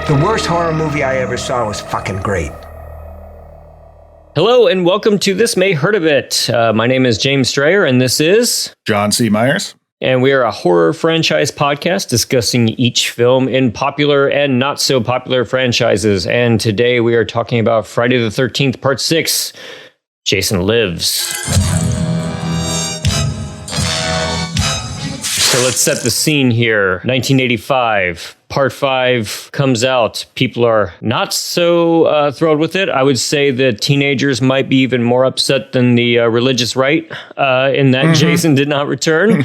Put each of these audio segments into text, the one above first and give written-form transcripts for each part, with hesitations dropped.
The worst horror movie I ever saw was fucking great. Hello and welcome to This May Hurt a Bit. My name is James Strayer and this is John C. Myers. And we are a horror franchise podcast discussing each film in popular and not so popular franchises. And today we are talking about Friday the 13th, Part 6, Jason Lives. So let's set the scene here. 1985. Part 5 comes out. People are not so thrilled with it. I would say that teenagers might be even more upset than the religious right in that Jason did not return.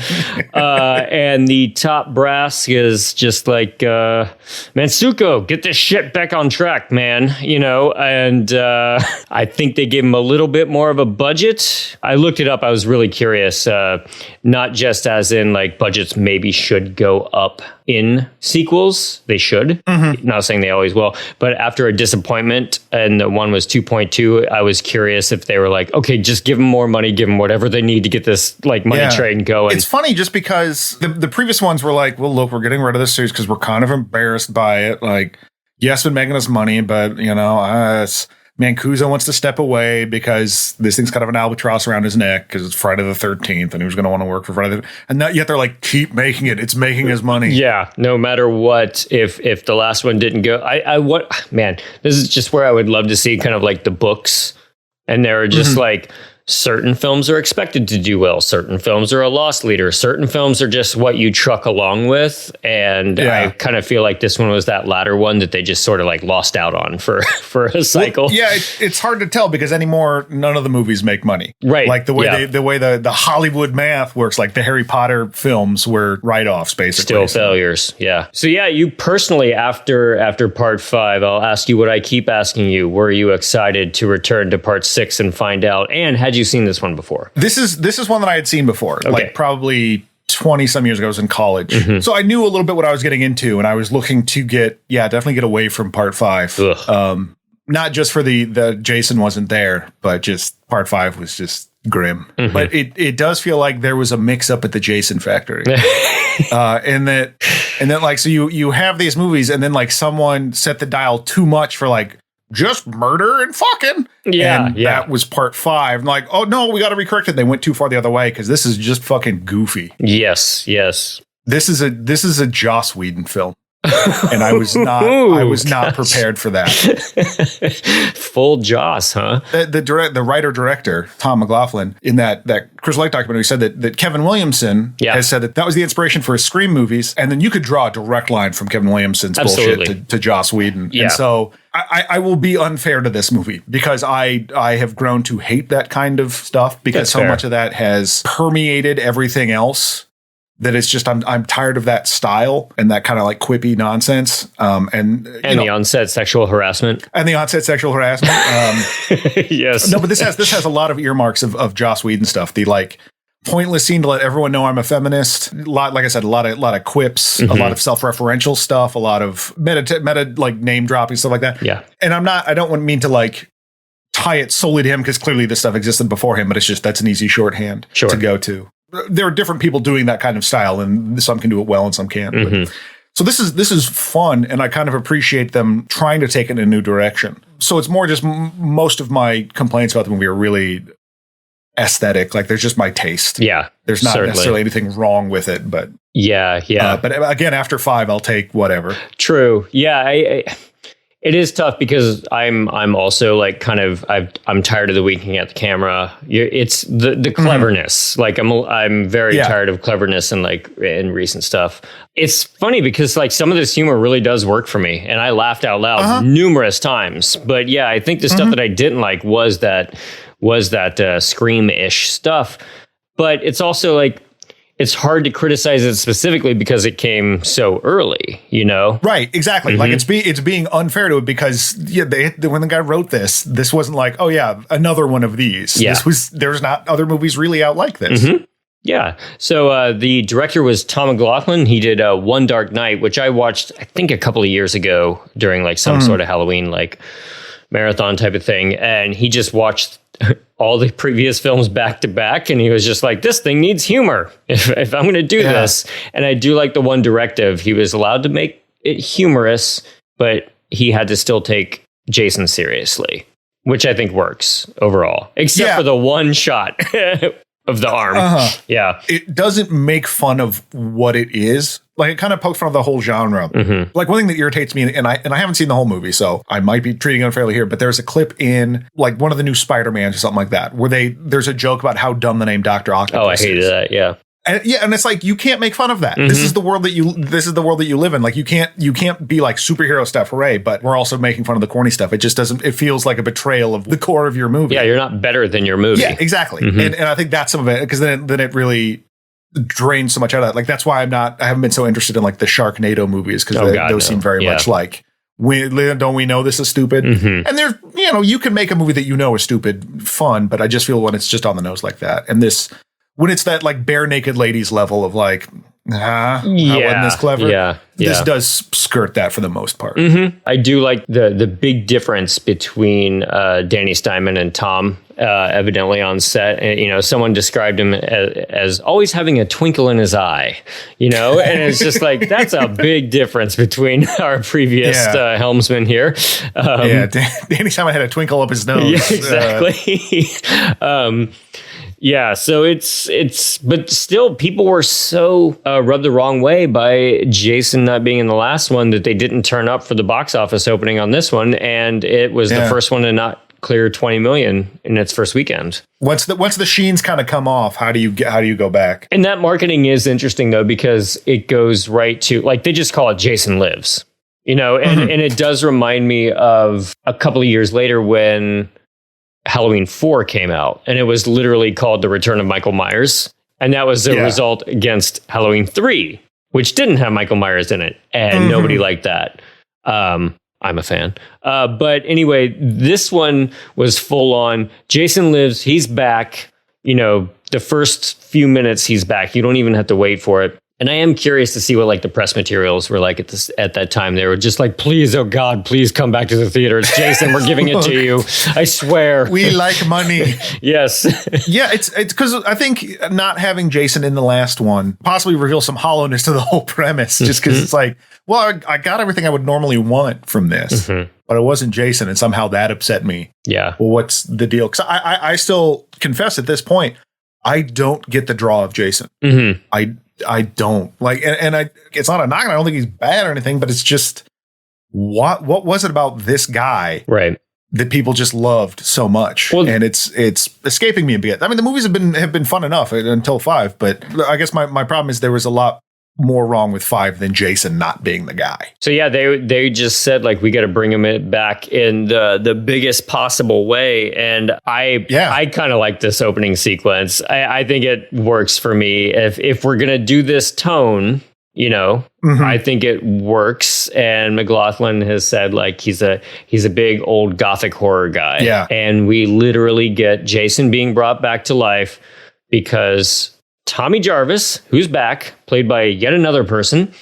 And the top brass is just like, Mansuko, get this shit back on track, man. You know, and I think they gave him a little bit more of a budget. I looked it up. I was really curious. Not just as in like budgets maybe should go up in sequels. They should. Not saying they always will. But after a disappointment, and the one was 2.2, I was curious if they were like, okay, just give them more money, give them whatever they need to get this like money train going. It's funny just because the previous ones were like, well, look, we're getting rid of this series because we're kind of embarrassed by it. Like, yes, been making us money, but, you know, Mancuso wants to step away because this thing's kind of an albatross around his neck because it's Friday the 13th and he was going to want to work for Friday. And yet they're like, keep making it. It's making us money. Yeah, no matter what, if the last one didn't go, man, this is just where I would love to see kind of like the books. And they're just like, certain films are expected to do well. Certain films are a loss leader. Certain films are just what you truck along with. And I kind of feel like this one was that latter one that they just sort of like lost out on for a cycle. Well, yeah, it's hard to tell because anymore, none of the movies make money. Right. Like the way the Hollywood math works, like the Harry Potter films were write-offs, basically. Still failures. Yeah. So yeah, you personally, after part 5, I'll ask you what I keep asking you. Were you excited to return to part 6 and find out? And had you seen this one before? This is one that I had seen before, like probably 20 some years ago. I was in college. So I knew a little bit what I was getting into, and I was looking to definitely get away from part 5. Not just for the Jason wasn't there, but just part 5 was just grim. But it does feel like there was a mix up at the Jason factory. and then like, so you have these movies and then like someone set the dial too much for like just murder and fucking. That was part 5. I'm like, oh no, we got to recorrect it. They went too far the other way because this is just fucking goofy. Yes. This is a Joss Whedon film. And I was not prepared for that. Full Joss, huh? The writer-director, Tom McLaughlin, in that Chris Light documentary said that Kevin Williamson has said that was the inspiration for his Scream movies. And then you could draw a direct line from Kevin Williamson's bullshit to Joss Whedon. Yeah. And so I will be unfair to this movie because I have grown to hate that kind of stuff because so much of that has permeated everything else. That it's just I'm tired of that style and that kind of like quippy nonsense. And the onset sexual harassment. Yes. No, but this has a lot of earmarks of Joss Whedon stuff. The like pointless scene to let everyone know I'm a feminist. Like I said, a lot of quips, a lot of self-referential stuff, a lot of meta like name dropping stuff like that. Yeah. And I don't mean to like tie it solely to him because clearly this stuff existed before him, but it's just that's an easy shorthand to go to. There are different people doing that kind of style, and some can do it well and some can't. So this is fun, and I kind of appreciate them trying to take it in a new direction. So it's more just most of my complaints about the movie are really aesthetic. Like there's just my taste. Yeah, there's not necessarily anything wrong with it, but yeah. But again, after 5, I'll take whatever. True. Yeah. It is tough because I'm also like kind of I'm tired of the winking at the camera. It's the cleverness. Like I'm very tired of cleverness and like in recent stuff. It's funny because like some of this humor really does work for me, and I laughed out loud numerous times. But yeah, I think the stuff that I didn't like was that Scream-ish stuff. But it's also like, it's hard to criticize it specifically because it came so early, you know? Right, exactly. Like it's being unfair to it because when the guy wrote this wasn't like, oh yeah, another one of these. Yeah. There's not other movies really out like this. Yeah. So the director was Tom McLaughlin. He did One Dark Night, which I watched, I think, a couple of years ago during like some sort of Halloween like marathon type of thing. And he just watched all the previous films back to back, and he was just like, this thing needs humor if I'm going to do this. And I do like the one directive. He was allowed to make it humorous, but he had to still take Jason seriously, which I think works overall, except for the one shot of the arm. Yeah. It doesn't make fun of what it is. Like, it kind of pokes fun of the whole genre. Like, one thing that irritates me, and I haven't seen the whole movie, so I might be treating it unfairly here, but there's a clip in, like, one of the new Spider-Mans or something like that, where there's a joke about how dumb the name Dr. Octopus is. Oh, I hated that, yeah. And it's like, you can't make fun of that. This is the world that you live in. Like, you can't be like superhero stuff, hooray, but we're also making fun of the corny stuff. It just doesn't, it feels like a betrayal of the core of your movie. Yeah, you're not better than your movie. Yeah, exactly. And I think that's some of it, because then it really drains so much out of that. Like, that's why I haven't been so interested in like the Sharknado movies, because those seem very much like, don't we know this is stupid? And there's, you can make a movie that is stupid fun, but I just feel when it's just on the nose like that. And when it's that like bare naked ladies level of like, I wasn't this clever. This does skirt that for the most part. I do like the big difference between Danny Steinman and Tom, evidently on set. And, someone described him as always having a twinkle in his eye, and it's just like, that's a big difference between our previous helmsman here. Danny Steinman had a twinkle up his nose. Yeah, exactly. Yeah, so but still, people were so rubbed the wrong way by Jason not being in the last one that they didn't turn up for the box office opening on this one, and it was the first one to not clear 20 million in its first weekend. Once the sheens kind of come off, how do you go back? And that marketing is interesting though, because it goes right to, like, they just call it Jason Lives, and it does remind me of a couple of years later when Halloween 4 came out, and it was literally called The Return of Michael Myers. And that was the result against Halloween 3, which didn't have Michael Myers in it. And nobody liked that. I'm a fan. But anyway, this one was full on Jason Lives. He's back. The first few minutes he's back. You don't even have to wait for it. And I am curious to see what like the press materials were like at that time. They were just like, please, oh God, please come back to the theater. It's Jason. We're giving it to you. I swear. We like money. Yes. Yeah, it's because I think not having Jason in the last one possibly reveals some hollowness to the whole premise, just because it's like, well, I got everything I would normally want from this, but it wasn't Jason, and somehow that upset me. Yeah. Well, what's the deal? Because I still confess at this point, I don't get the draw of Jason. I don't like, and it's not a knock. I don't think he's bad or anything, but it's just what was it about this guy, right, that people just loved so much? Well, and it's escaping me a bit. I mean, the movies have been fun enough until 5, but I guess my problem is there was a lot more wrong with 5 than Jason not being the guy. So yeah, they just said like, we got to bring him back in the biggest possible way, and I kind of like this opening sequence. I think it works for me. If we're gonna do this tone, I think it works. And McLaughlin has said like he's a big old gothic horror guy. Yeah, and we literally get Jason being brought back to life because Tommy Jarvis, who's back, played by yet another person,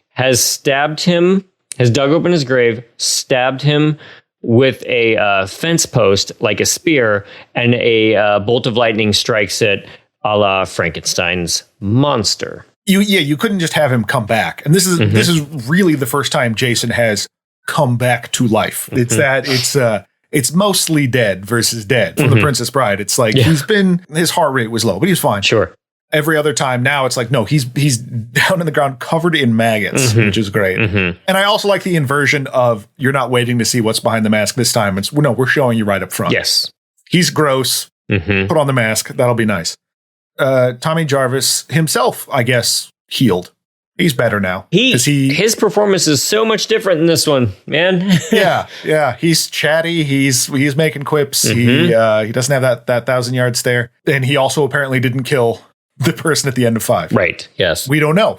has stabbed him, has dug open his grave, stabbed him with a fence post like a spear, and a bolt of lightning strikes it a la Frankenstein's monster. You couldn't just have him come back. And this is really the first time Jason has come back to life. It's mostly dead versus dead from The Princess Bride. It's like his heart rate was low, but he was fine. Sure. Every other time now it's like, no, he's down in the ground covered in maggots, which is great. And I also like the inversion of, you're not waiting to see what's behind the mask this time. We're showing you right up front. Yes. He's gross. Put on the mask. That'll be nice. Tommy Jarvis himself, I guess, healed. He's better now. His performance is so much different in this one, man. yeah. He's chatty. He's making quips. He doesn't have that 1,000-yard stare. And he also apparently didn't kill the person at the end of 5. Right. Yes. We don't know.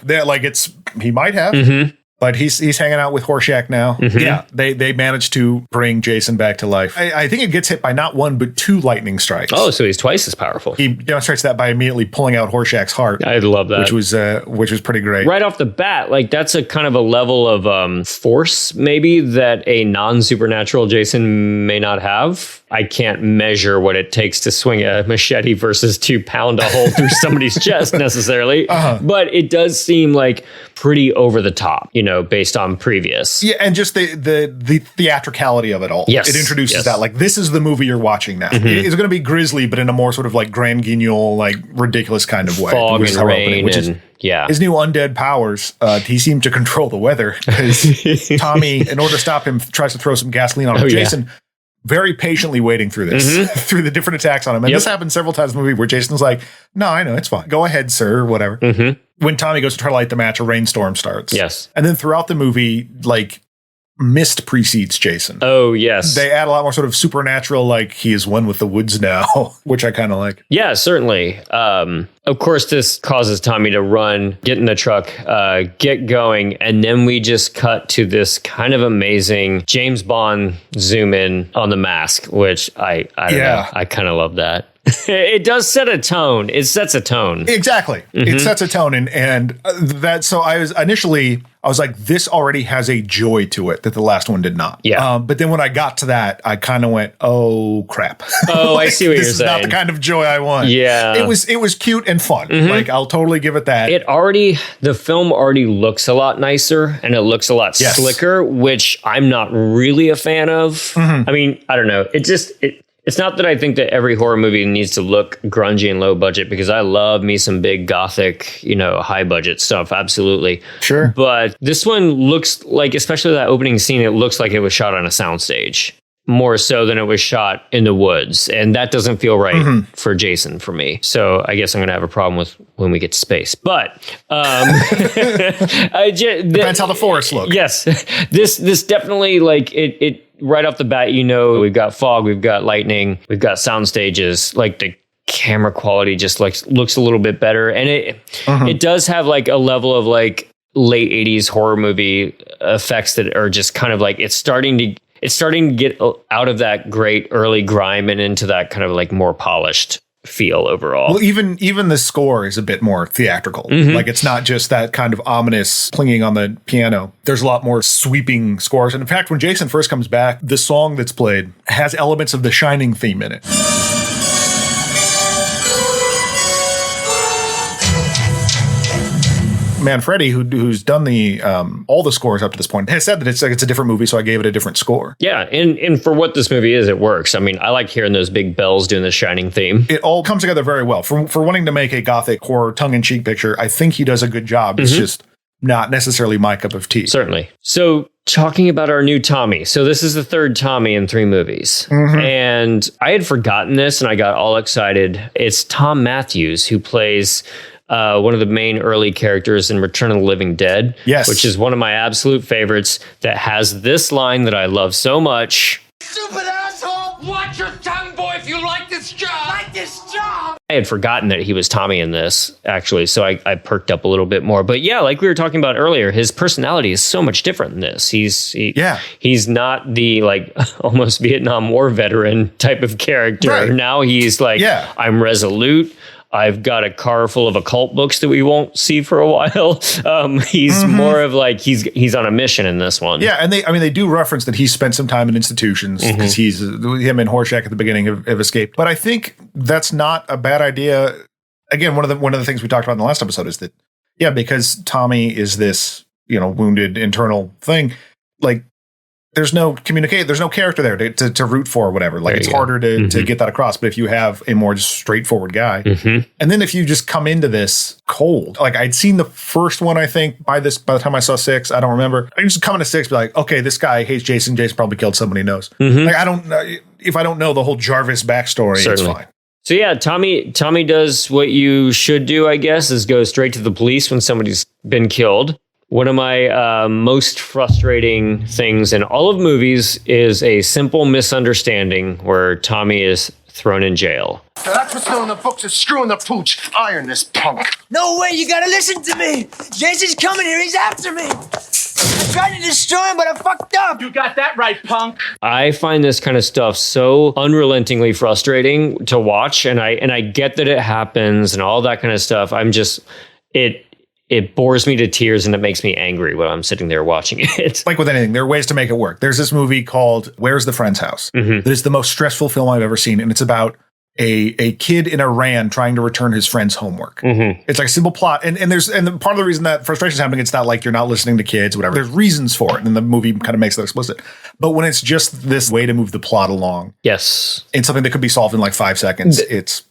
He might have, but he's hanging out with Horshack now. Yeah. They managed to bring Jason back to life. I think it gets hit by not 1, but 2 lightning strikes. Oh, so he's twice as powerful. He demonstrates that by immediately pulling out Horshack's heart. I love that. Which was pretty great. Right off the bat, like that's a kind of a level of force maybe that a non-supernatural Jason may not have. I can't measure what it takes to swing a machete versus to pound a hole through somebody's chest necessarily. But it does seem like pretty over the top, based on previous. Yeah, and just the theatricality of it all. Yes. It introduces that, like, this is the movie you're watching now. It's going to be grisly, but in a more sort of like Grand Guignol, like ridiculous kind of way. Fog and rain, which is his new undead powers. He seemed to control the weather because Tommy, in order to stop him, tries to throw some gasoline on him. Jason, very patiently waiting through this, through the different attacks on him. And this happens several times in the movie where Jason's like, no, I know, it's fine. Go ahead, sir, or whatever. When Tommy goes to try to light the match, a rainstorm starts. Yes. And then throughout the movie, like, mist precedes Jason. Oh, yes. They add a lot more sort of supernatural, like, he is one with the woods now, which I kind of like. Yeah, certainly. Of course, this causes Tommy to run, get in the truck, get going, and then we just cut to this kind of amazing James Bond zoom in on the mask, which I don't know. I kind of love that. It does set a tone. It sets a tone. Exactly. It sets a tone. And that, so I was like, this already has a joy to it that the last one did not. Yeah. But then when I got to that, I kind of went, oh crap. Oh, like, I see what you're saying. This is not the kind of joy I want. Yeah. It was cute and fun. Like, I'll totally give it that. The film already looks a lot nicer and it looks a lot slicker, which I'm not really a fan of. I mean, I don't know. It's not that I think that every horror movie needs to look grungy and low budget, because I love me some big gothic, high budget stuff. Absolutely. Sure. But this one looks like, especially that opening scene, it looks like it was shot on a soundstage more so than it was shot in the woods. And that doesn't feel right for Jason for me. So I guess I'm going to have a problem with when we get to space. But depends how the forests look. Yes. This definitely, like, it right off the bat, we've got fog, we've got lightning, we've got sound stages. Like, the camera quality just like looks a little bit better, and it does have like a level of like late 80s horror movie effects that are just kind of like it's starting to get out of that great early grime and into that kind of like more polished feel overall. Well, even the score is a bit more theatrical. Like, it's not just that kind of ominous plinging on the piano. There's a lot more sweeping scores. And in fact, when Jason first comes back, the song that's played has elements of the Shining theme in it. Manfredi, who's done the all the scores up to this point, has said that it's a different movie, so I gave it a different score. Yeah, and for what this movie is, it works. I mean, I like hearing those big bells doing the Shining theme. It all comes together very well. For wanting to make a gothic horror tongue-in-cheek picture, I think he does a good job. It's just not necessarily my cup of tea. Certainly. So, talking about our new Tommy. So this is the third Tommy in 3 movies. And I had forgotten this and I got all excited. It's Tom Matthews who plays one of the main early characters in Return of the Living Dead. Yes. Which is one of my absolute favorites that has this line that I love so much. Stupid asshole! Watch your tongue, boy, if you like this job! Like this job! I had forgotten that he was Tommy in this, actually, so I perked up a little bit more. But yeah, like we were talking about earlier, his personality is so much different in this. He's not the like almost Vietnam War veteran type of character. Right. Now he's like, I'm resolute. I've got a car full of occult books that we won't see for a while. He's more of like he's on a mission in this one. Yeah, and they do reference that he spent some time in institutions because him and Horshack at the beginning have escaped. But I think that's not a bad idea. Again, one of the things we talked about in the last episode is that because Tommy is this wounded internal thing, like. There's no character there to root for or whatever. Like, it's harder to get that across. But if you have a more just straightforward guy, and then if you just come into this cold, like I'd seen the first one, I think by the time I saw 6, I don't remember. I just come into 6, be like, okay, this guy hates Jason. Jason probably killed somebody he knows. Like, I don't know if I don't know the whole Jarvis backstory. Certainly. It's fine. So yeah, Tommy does what you should do, I guess, is go straight to the police when somebody's been killed. One of my most frustrating things in all of movies is a simple misunderstanding where Tommy is thrown in jail. So that's what's known in the books as screwing the pooch. Iron this punk. No way, you gotta listen to me. Jason's coming here, he's after me. I tried to destroy him, but I fucked up. You got that right, punk. I find this kind of stuff so unrelentingly frustrating to watch, and I get that it happens and all that kind of stuff. it bores me to tears and it makes me angry when I'm sitting there watching it. Like with anything, there are ways to make it work. There's this movie called Where's the Friend's House? That is the most stressful film I've ever seen. And it's about a kid in Iran trying to return his friend's homework. It's like a simple plot. And part of the reason that frustration is happening, it's not like you're not listening to kids, whatever. There's reasons for it. And the movie kind of makes that explicit. But when it's just this way to move the plot along. Yes. And something that could be solved in like 5 seconds, it's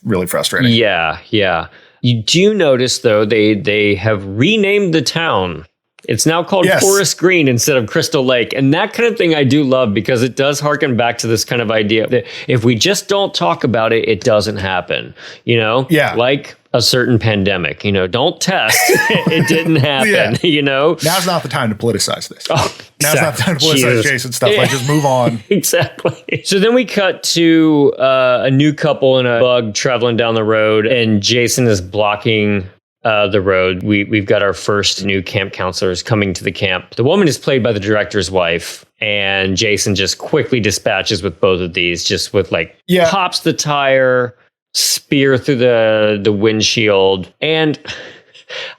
really frustrating. Yeah. You do notice, though, they have renamed the town. It's now called Forest Green instead of Crystal Lake. And that kind of thing I do love because it does harken back to this kind of idea that if we just don't talk about it, it doesn't happen. You know? Yeah. Like a certain pandemic. You know, don't test. It didn't happen. You know? Now's not the time to politicize this. Now's not the time to politicize Jason stuff. Like, just move on. Exactly. So then we cut to a new couple in a bug traveling down the road, and Jason is blocking the road. We've got our first new camp counselors coming to the camp. The woman is played by the director's wife, and Jason just quickly dispatches with both of these, just with pops the tire, spear through the windshield. And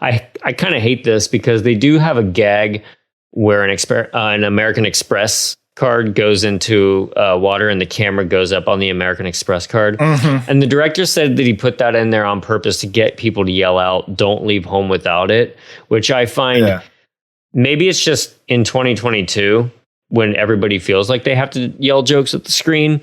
I kind of hate this because they do have a gag where an American Express card goes into water and the camera goes up on the American Express card. And the director said that he put that in there on purpose to get people to yell out, "Don't leave home without it," which I find maybe it's just in 2022 when everybody feels like they have to yell jokes at the screen.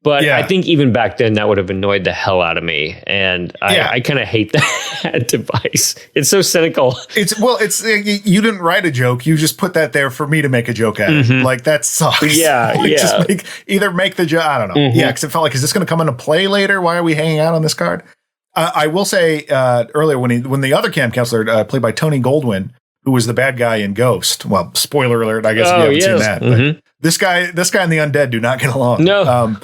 But I think even back then that would have annoyed the hell out of me. And I kind of hate that device. It's so cynical. You didn't write a joke. You just put that there for me to make a joke at it. Like, that sucks. Just either make the joke. I don't know. Yeah, because it felt like, is this going to come into play later? Why are we hanging out on this card? I will say earlier when the other camp counselor, played by Tony Goldwyn, who was the bad guy in Ghost. Well, spoiler alert. I guess if you haven't seen that. But this guy and the undead do not get along. No.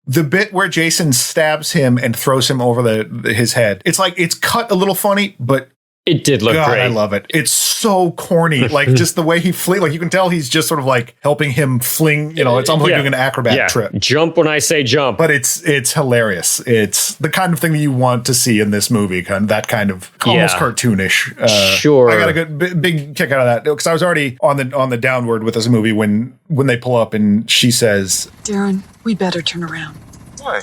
The bit where Jason stabs him and throws him over his head, it's like it's cut a little funny, but it did look great. I love it. It's so corny. Like, just the way he fling, like, you can tell he's just sort of like helping him fling, it's almost like doing an acrobat trip. Jump when I say jump. But it's hilarious. It's the kind of thing that you want to see in this movie, that kind of almost cartoonish. Sure. I got a good big kick out of that because I was already on the downward with this movie when they pull up and she says, "Darren, we better turn around." Why?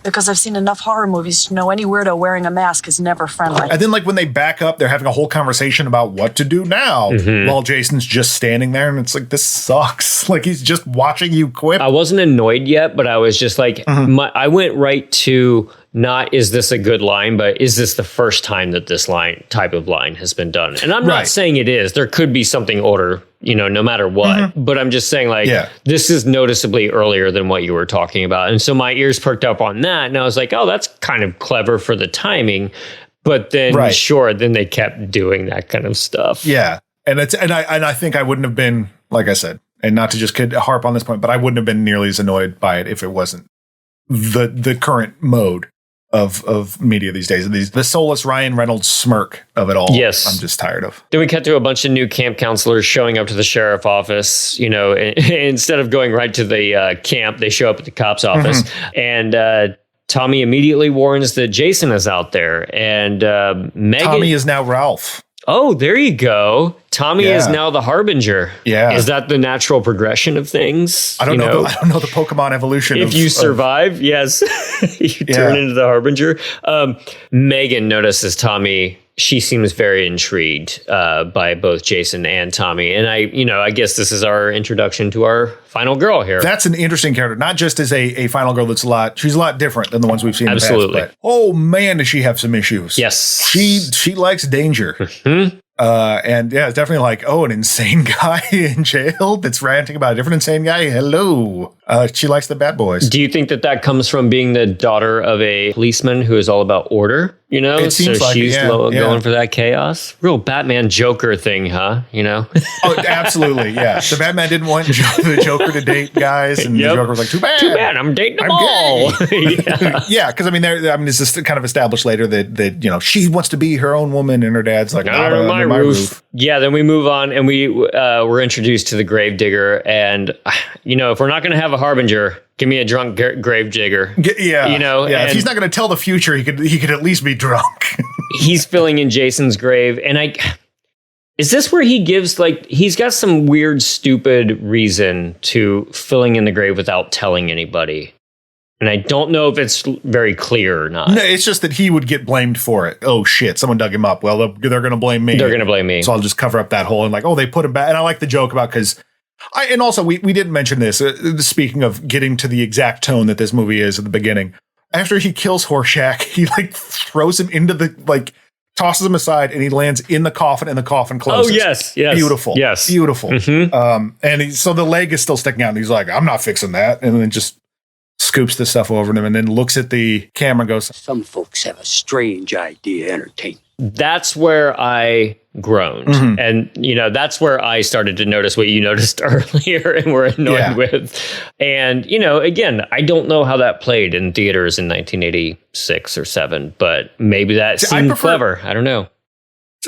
Because I've seen enough horror movies to know any weirdo wearing a mask is never friendly. And then, like, when they back up, they're having a whole conversation about what to do now while Jason's just standing there. And it's like, this sucks. Like, he's just watching you quip. I wasn't annoyed yet, but I was just like, I went right to not, is this a good line, but is this the first time that this type of line has been done? And I'm not saying it is. There could be something older, no matter what. But I'm just saying, like, this is noticeably earlier than what you were talking about. And so my ears perked up on that. And I was like, oh, that's kind of clever for the timing. But then, then they kept doing that kind of stuff. Yeah. And I think I wouldn't have been, like I said, and not to just harp on this point, but I wouldn't have been nearly as annoyed by it if it wasn't the current mode of media these days. The soulless Ryan Reynolds smirk of it all. Yes. I'm just tired of. Then we cut to a bunch of new camp counselors showing up to the sheriff office. Instead of going right to the camp, they show up at the cop's office. And Tommy immediately warns that Jason is out there. And Megan... Tommy is now Ralph. Oh, there you go. Tommy is now the Harbinger. Yeah. Is that the natural progression of things? I don't know. I don't know the Pokemon evolution. If you survive, yes, you turn into the Harbinger. Megan notices Tommy. She seems very intrigued by both Jason and Tommy. And I guess this is our introduction to our final girl here. That's an interesting character, not just as a final girl she's a lot different than the ones we've seen in the past. But, oh man, does she have some issues. Yes. She likes danger. And it's definitely like, an insane guy in jail that's ranting about a different insane guy. Hello. She likes the bad boys. Do you think that comes from being the daughter of a policeman who is all about order? It seems like she's going for that chaos. Real Batman Joker thing, huh? Oh, absolutely. Yeah. The Batman didn't want the Joker to date guys, and the Joker was like, too bad. I'm dating them all. Yeah. Because it's just kind of established later that she wants to be her own woman, and her dad's like, not on my roof. Yeah. Then we move on, and we're introduced to the gravedigger, and if we're not going to have a harbinger, give me a drunk gravedigger. If he's not going to tell the future, he could at least be drunk. he's filling in Jason's grave. And is this where he gives, like, he's got some weird, stupid reason to filling in the grave without telling anybody. And I don't know if it's very clear or not. No, it's just that he would get blamed for it. Oh, shit, someone dug him up. Well, they're going to blame me. They're going to blame me. So I'll just cover up that hole and like, oh, they put him back. And I like the joke about and also we didn't mention this. Speaking of getting to the exact tone that this movie is at the beginning, after he kills Horshack, he like throws him into the, like, tosses him aside and he lands in the coffin and the coffin closes. Oh, yes. Beautiful. Yes. Beautiful. Mm-hmm. And so the leg is still sticking out and he's like, I'm not fixing that. And then just scoops the stuff over him and then looks at the camera and goes, some folks have a strange idea entertainment. That's where I groaned. Mm-hmm. And, that's where I started to notice what you noticed earlier and were annoyed with. And, again, I don't know how that played in theaters in 1986 or 7, but maybe that seemed clever. I don't know.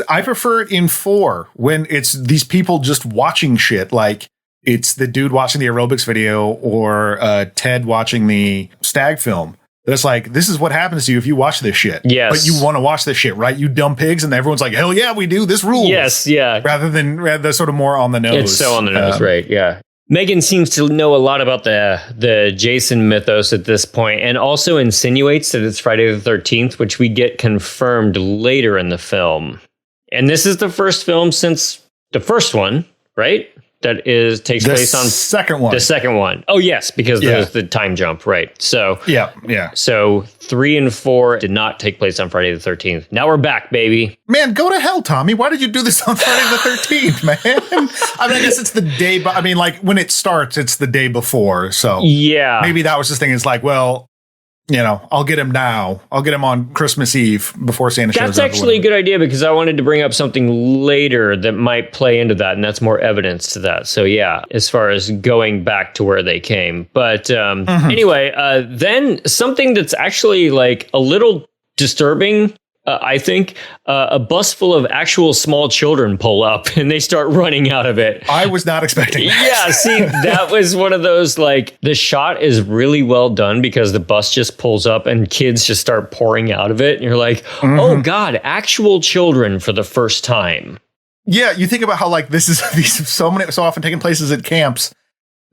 I prefer it in 4 when it's these people just watching shit. Like, it's the dude watching the aerobics video or Ted watching the stag film. It's like, this is what happens to you if you watch this shit. Yes. But you want to watch this shit, right? You dumb pigs. And everyone's like, hell yeah, we do. This rules. Yes, yeah. Rather than sort of more on the nose. It's so on the nose, right, yeah. Megan seems to know a lot about the Jason mythos at this point and also insinuates that it's Friday the 13th, which we get confirmed later in the film. And this is the first film since the first one, right? That takes place on the second one. The second one. Oh, yes, because there's the time jump, right? So yeah. So 3 and 4 did not take place on Friday the 13th. Now we're back, baby. Man, go to hell, Tommy. Why did you do this on Friday the 13th, man? I mean, I guess it's the day, but I mean, like when it starts, it's the day before. So yeah, maybe that was just thing. It's like, well, I'll get him now. I'll get him on Christmas Eve before Santa shows up. That's actually a good idea because I wanted to bring up something later that might play into that, and that's more evidence to that. So yeah, as far as going back to where they came. But anyway, then something that's actually like a little disturbing. I think a bus full of actual small children pull up and they start running out of it. I was not expecting that. Yeah, see, that was one of those, like, the shot is really well done because the bus just pulls up and kids just start pouring out of it. And you're like, oh, God, actual children for the first time. Yeah, you think about how, like, this is so often taking places at camps.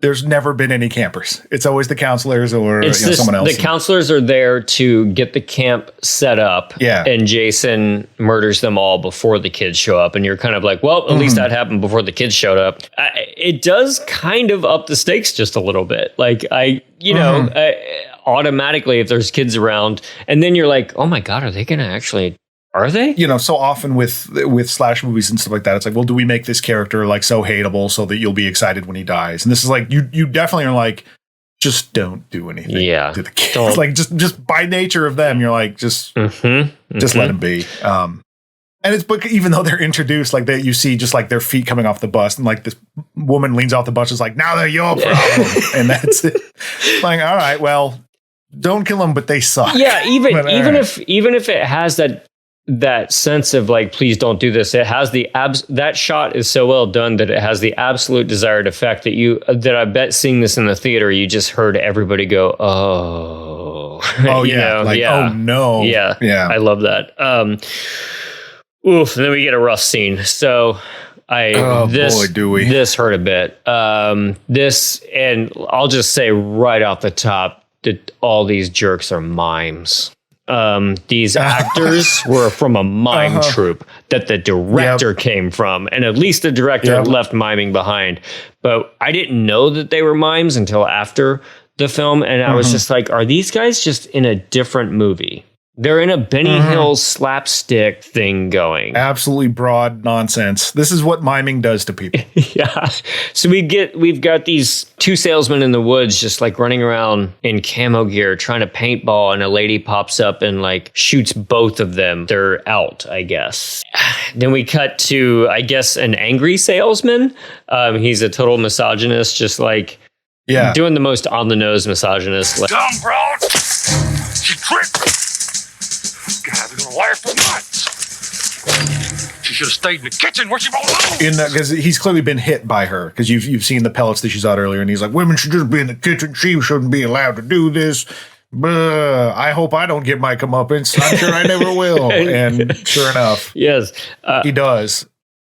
There's never been any campers. It's always the counselors or someone else. The counselors are there to get the camp set up. Yeah. And Jason murders them all before the kids show up. And you're kind of like, well, at least that happened before the kids showed up. It does kind of up the stakes just a little bit. Like, automatically, if there's kids around, and then you're like, oh my God, are they going to actually... Are they? So often with slash movies and stuff like that, it's like, well, do we make this character like so hateable so that you'll be excited when he dies? And this is like, you definitely are like, just don't do anything to the kids. Like just by nature of them, you're like, just let them be. And it's, but even though they're introduced, like that, you see just like their feet coming off the bus, and like this woman leans off the bus, is like, now they're your problem, and that's it. Like, all right, well, don't kill them, but they suck. Yeah, even if it has that sense of like, please don't do this. It has that shot is so well done that it has the absolute desired effect that I bet seeing this in the theater, you just heard everybody go, oh, oh no. Yeah. I love that. Oof. And then we get a rough scene. So this hurt a bit. This, and I'll just say right off the top that all these jerks are mimes. These actors were from a mime troupe that the director came from, and at least the director left miming behind. But I didn't know that they were mimes until after the film, and I was just like, are these guys just in a different movie? They're in a Benny Hill slapstick thing going. Absolutely broad nonsense. This is what miming does to people. Yeah. So we've got these two salesmen in the woods just like running around in camo gear trying to paintball, and a lady pops up and like shoots both of them. They're out, I guess. Then we cut to, I guess, an angry salesman. He's a total misogynist, just like doing the most on the nose misogynist. Dumb, bro. She tricked me. God, they're gonna laugh for months. She should have stayed in the kitchen where she belongs. Because he's clearly been hit by her. Because you've seen the pellets that she's out earlier, and he's like, women should just be in the kitchen. She shouldn't be allowed to do this. I hope I don't get my comeuppance. I'm sure I never will. And sure enough, yes, he does.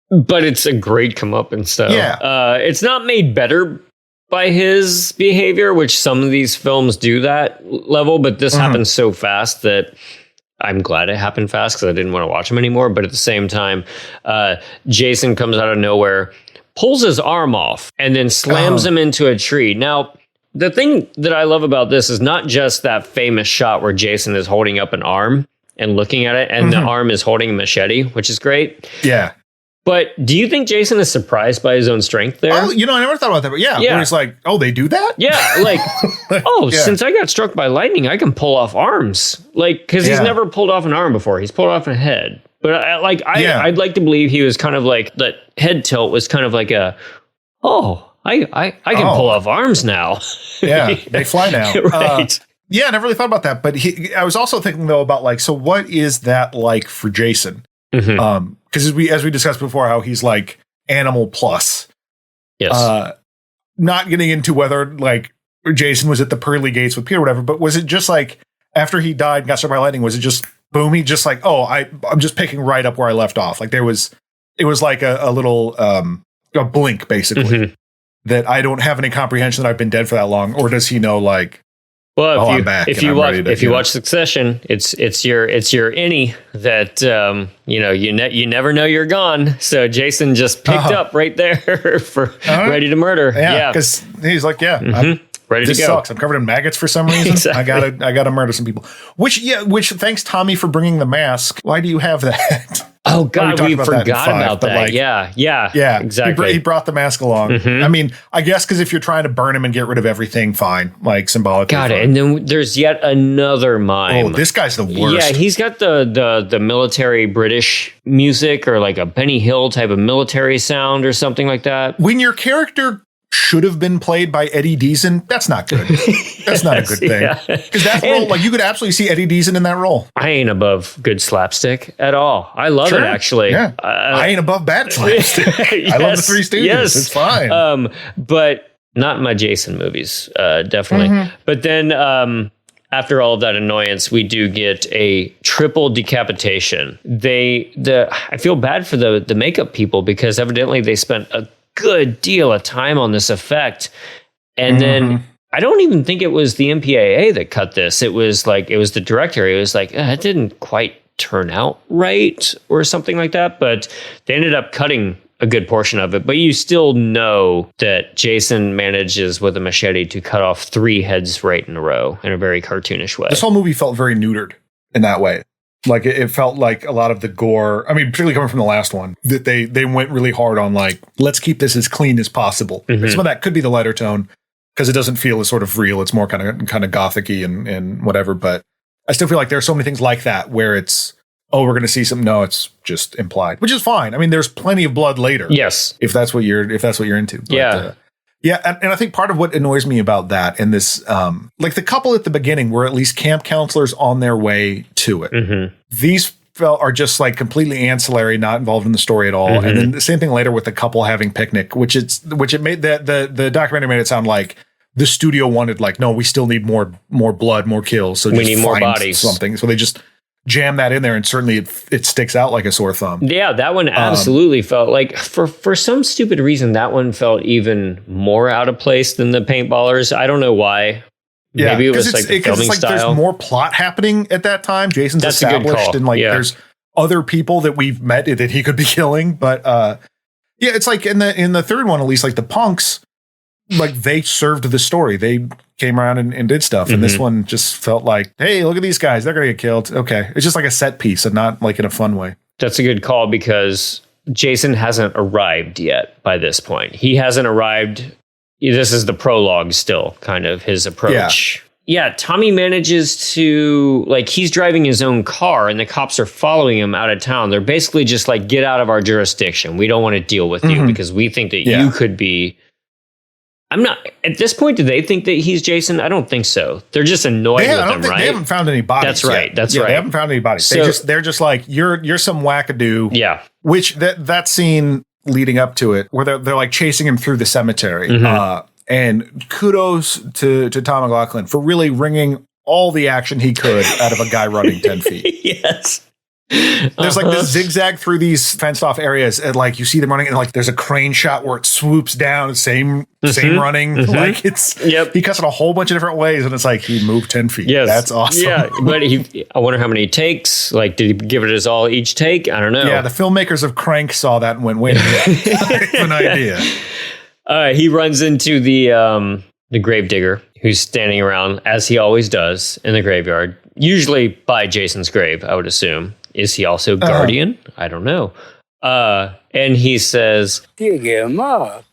But it's a great comeuppance, though. Yeah. It's not made better by his behavior, which some of these films do that level, but this happens so fast that I'm glad it happened fast because I didn't want to watch him anymore. But at the same time, Jason comes out of nowhere, pulls his arm off, and then slams him into a tree. Now, the thing that I love about this is not just that famous shot where Jason is holding up an arm and looking at it, and the arm is holding a machete, which is great. Yeah. But do you think Jason is surprised by his own strength there? Oh, I never thought about that. But yeah. Where it's like, oh, they do that? Yeah, like, since I got struck by lightning, I can pull off arms. Like, because he's never pulled off an arm before. He's pulled off a head. But I'd like to believe he was kind of like, that head tilt was kind of like I can pull off arms now. Yeah, they fly now. Right. I never really thought about that. But I was also thinking, though, about like, so what is that like for Jason? Because as we discussed before, how he's like animal plus. Yes. Not getting into whether like Jason was at the pearly gates with Peter or whatever, but was it just like after he died and got struck by lightning, was it just boom? He just like, I'm just picking right up where I left off. Like it was like a little a blink basically that I don't have any comprehension that I've been dead for that long, or does he know like? Well, if you watch Succession, it's your innie that you never know you're gone. So Jason just picked up right there for ready to murder. Yeah, because he's like, ready this to go. Sucks. I'm covered in maggots for some reason. Exactly. I gotta murder some people. Which thanks Tommy for bringing the mask. Why do you have that? Oh God, we forgot about that. Like, yeah, exactly. He brought the mask along. I mean, I guess because if you're trying to burn him and get rid of everything, fine, like symbolically. Got it. And then there's yet another mime. Oh, this guy's the worst. Yeah, he's got the military British music or like a Benny Hill type of military sound or something like that. When your character should have been played by Eddie Deason, that's not good. That's not a good thing. Because that role, like you could absolutely see Eddie Deason in that role. I ain't above good slapstick at all. I love it, actually. Yeah. I ain't above bad slapstick. I love the Three Stooges. Yes. It's fine. But not in my Jason movies, definitely. But then after all of that annoyance, we do get a triple decapitation. I feel bad for the makeup people because evidently they spent a good deal of time on this effect. And then I don't even think it was the MPAA that cut this. It was the director. It was like, it didn't quite turn out right or something like that. But they ended up cutting a good portion of it. But you still know that Jason manages with a machete to cut off 3 heads right in a row in a very cartoonish way. This whole movie felt very neutered in that way. Like it felt like a lot of the gore, I mean, particularly coming from the last one, that they went really hard on like, let's keep this as clean as possible. Some of that could be the lighter tone because it doesn't feel as sort of real. It's more kind of gothic-y and whatever. But I still feel like there are so many things like that where it's, we're going to see some. No, it's just implied, which is fine. I mean, there's plenty of blood later. Yes. If that's what you're into. But, and I think part of what annoys me about that and this, like the couple at the beginning were at least camp counselors on their way to it. These are just like completely ancillary, not involved in the story at all. And then the same thing later with the couple having picnic, which it made the documentary made it sound like the studio wanted like, no, we still need more blood, more kills. So we need more bodies, something. So they just jam that in there, and certainly it sticks out like a sore thumb. Yeah, that one absolutely felt like for some stupid reason that one felt even more out of place than the Paintballers. I don't know why. Yeah, maybe it was like the filming style. There's more plot happening at that time. Jason's established, and like there's other people that we've met that he could be killing. But it's like in the third one, at least, like the punks, like they served the story. They came around and did stuff. And this one just felt like, hey, look at these guys. They're going to get killed. Okay. It's just like a set piece and not like in a fun way. That's a good call because Jason hasn't arrived yet by this point. He hasn't arrived. This is the prologue still, kind of his approach. Yeah, Tommy manages to, like, he's driving his own car and the cops are following him out of town. They're basically just like, get out of our jurisdiction. We don't want to deal with you because we think that you could be. I'm not, at this point, do they think that he's Jason? I don't think so. They're just annoyed with him, right? They haven't found any bodies. That's right. That's right. They haven't found any bodies. So, they're just like, you're some wackadoo. Yeah. Which that scene leading up to it, where they're like chasing him through the cemetery. And kudos to Tom McLaughlin for really wringing all the action he could out of a guy running 10 feet. Yes. There's like this zigzag through these fenced off areas, and like you see them running, and like there's a crane shot where it swoops down, same running. Like he cuts it a whole bunch of different ways, and it's like he moved 10 feet. Yes. That's awesome. Yeah, but I wonder how many takes. Like, did he give it his all each take? I don't know. Yeah, the filmmakers of Crank saw that and went, wait a minute, I have an idea. He runs into the gravedigger, who's standing around, as he always does, in the graveyard, usually by Jason's grave, I would assume. Is he also guardian? I don't know. And he says, Dig him up.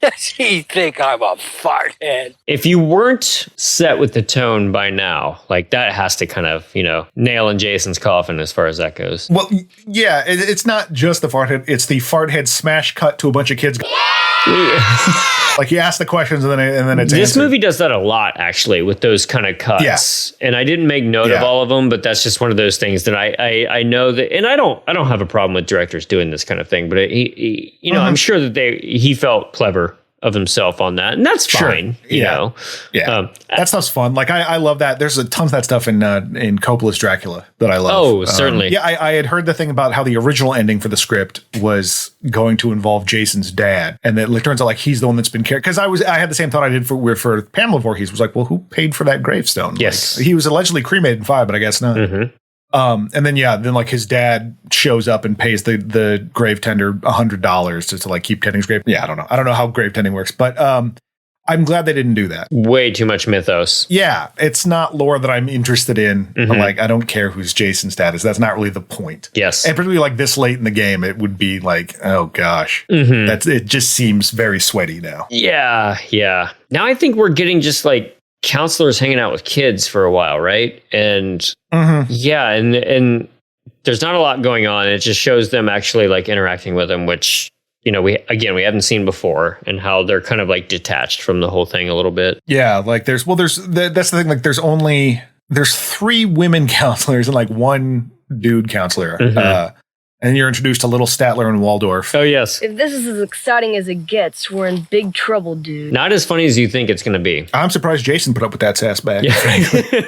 Does he think I'm a fart head? if you weren't set with the tone by now, like that has to kind of, nail in Jason's coffin as far as that goes. Well, yeah, it's not just the fart head. It's the fart head smash cut to a bunch of kids. Like you ask the questions and then it's This answered. movie does that a lot, actually, with those kind of cuts. Yeah. And I didn't make note of all of them, but that's just one of those things that I know that, and I don't have a problem with directors doing this kind of thing, but he I'm sure that he felt clever of himself on that, and that's fine. You know, that stuff's fun. Like I love that. There's a tons of that stuff in Coppola's Dracula that I love. Oh, certainly. I had heard the thing about how the original ending for the script was going to involve Jason's dad, and that it turns out like he's the one that's been carried. Because I had the same thought I did for Pamela Voorhees. Was like, well, who paid for that gravestone? Yes, like, he was allegedly cremated in 5, but I guess not. Mm-hmm. And then like his dad shows up and pays the grave tender $100 to like keep tending his grave. Yeah, I don't know how grave tending works, but I'm glad they didn't do that. Way too much mythos. Yeah, it's not lore that I'm interested in. Mm-hmm. I'm like, I don't care whose Jason's dad is. That's not really the point. Yes, and particularly like this late in the game, it would be like, oh gosh, mm-hmm. it just seems very sweaty now. Yeah. Now I think we're getting just like counselors hanging out with kids for a while, right? And and there's not a lot going on. It just shows them actually like interacting with them, which we haven't seen before, and how they're kind of like detached from the whole thing a little bit. Yeah, like that's the thing. Like there's 3 women counselors and like 1 dude counselor. Mm-hmm. And you're introduced to Little Statler and Waldorf. Oh, yes. If this is as exciting as it gets, we're in big trouble, dude. Not as funny as you think it's going to be. I'm surprised Jason put up with that sass back. Yeah.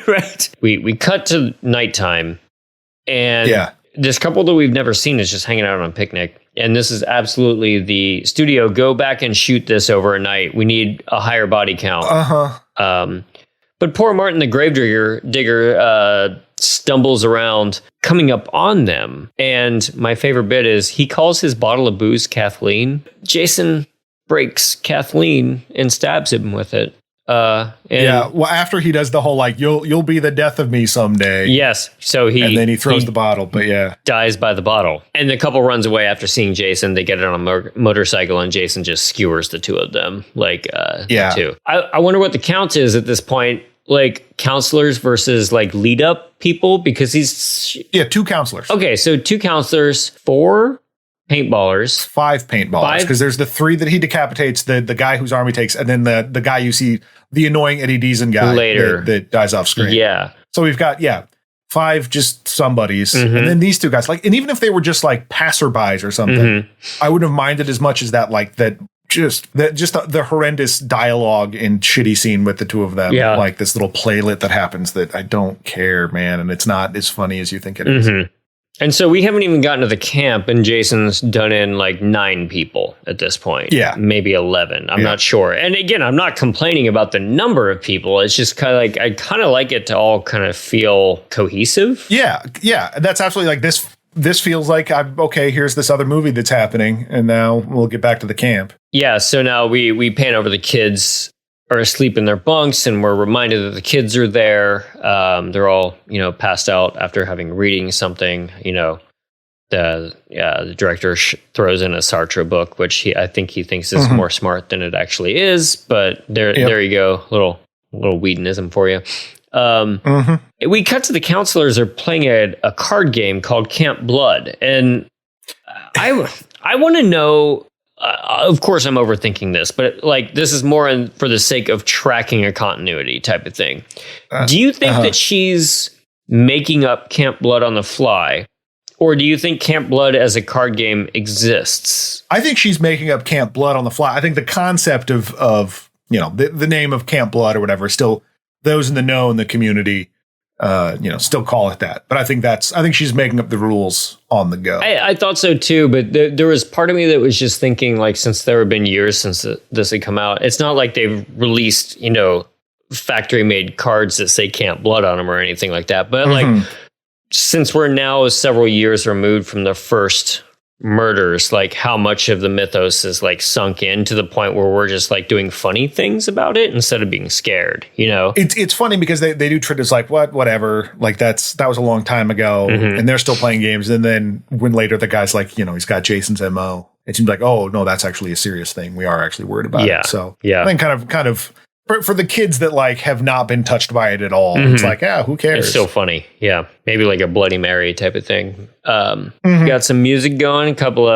Right. We cut to nighttime, and this couple that we've never seen is just hanging out on a picnic. And this is absolutely the studio. Go back and shoot this over a night. We need a higher body count. But poor Martin the Gravedigger stumbles around, coming up on them. And my favorite bit is he calls his bottle of booze Kathleen. Jason breaks Kathleen and stabs him with it. Well, after he does the whole like you'll be the death of me someday. Yes. So and then he throws the bottle, but dies by the bottle. And the couple runs away after seeing Jason. They get it on a motorcycle, and Jason just skewers the two of them. Two. I wonder what the count is at this point. Like counselors versus like lead up people, because he's 2 counselors. Okay, so 2 counselors, 4 paintballers, 5 paintballers, because there's the 3 that he decapitates, the guy whose arm he takes, and then the guy you see, the annoying Eddie Deason guy later that dies off screen. Yeah. So we've got 5 just somebodies, and then these 2 guys. Like, and even if they were just like passerbys or something, I wouldn't have minded as much as that. Like that. Just the horrendous dialogue and shitty scene with the 2 of them, like this little playlet that happens that I don't care, man, and it's not as funny as you think it is. And so we haven't even gotten to the camp, and Jason's done in like 9 people at this point. Yeah, maybe 11. I'm not sure. And again, I'm not complaining about the number of people. It's just kind of like I kind of like it to all kind of feel cohesive. Yeah, that's absolutely like this. This feels like here's this other movie that's happening, and now we'll get back to the camp. Yeah, so now we pan over, the kids are asleep in their bunks, and we're reminded that the kids are there. They're all, passed out after having reading something. The director throws in a Sartre book, which I think he thinks is more smart than it actually is. But there you go, little Whedonism for you. We cut to the counselors are playing a card game called Camp Blood, and I want to know. Of course, I'm overthinking this, but like this is more for the sake of tracking a continuity type of thing. Do you think that she's making up Camp Blood on the fly, or do you think Camp Blood as a card game exists? I think she's making up Camp Blood on the fly. I think the concept of the name of Camp Blood or whatever is still those in the know in the community, still call it that. But I think she's making up the rules on the go. I thought so too, but there was part of me that was just thinking, like, since there have been years since this had come out, it's not like they've released, factory made cards that say Camp Blood on them or anything like that. But like, since we're now several years removed from the first murders, like how much of the mythos is like sunk in to the point where we're just like doing funny things about it instead of being scared, It's funny because they do treat us like whatever, like that was a long time ago, and they're still playing games. And then when later the guy's like, he's got Jason's MO, it seems like, oh no, that's actually a serious thing. We are actually worried about it. So I think kind of for the kids that like have not been touched by it at all, it's like, who cares? It's still funny. Yeah. Maybe like a Bloody Mary type of thing. Got some music going, a couple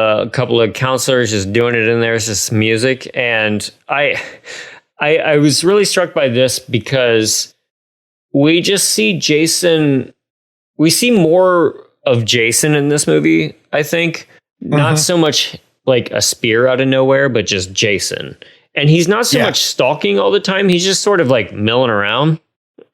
of counselors just doing it in there. It's just music. And I was really struck by this because we just see Jason. We see more of Jason in this movie, I think. Not so much like a spear out of nowhere, but just Jason. And he's not so much stalking all the time. He's just sort of like milling around,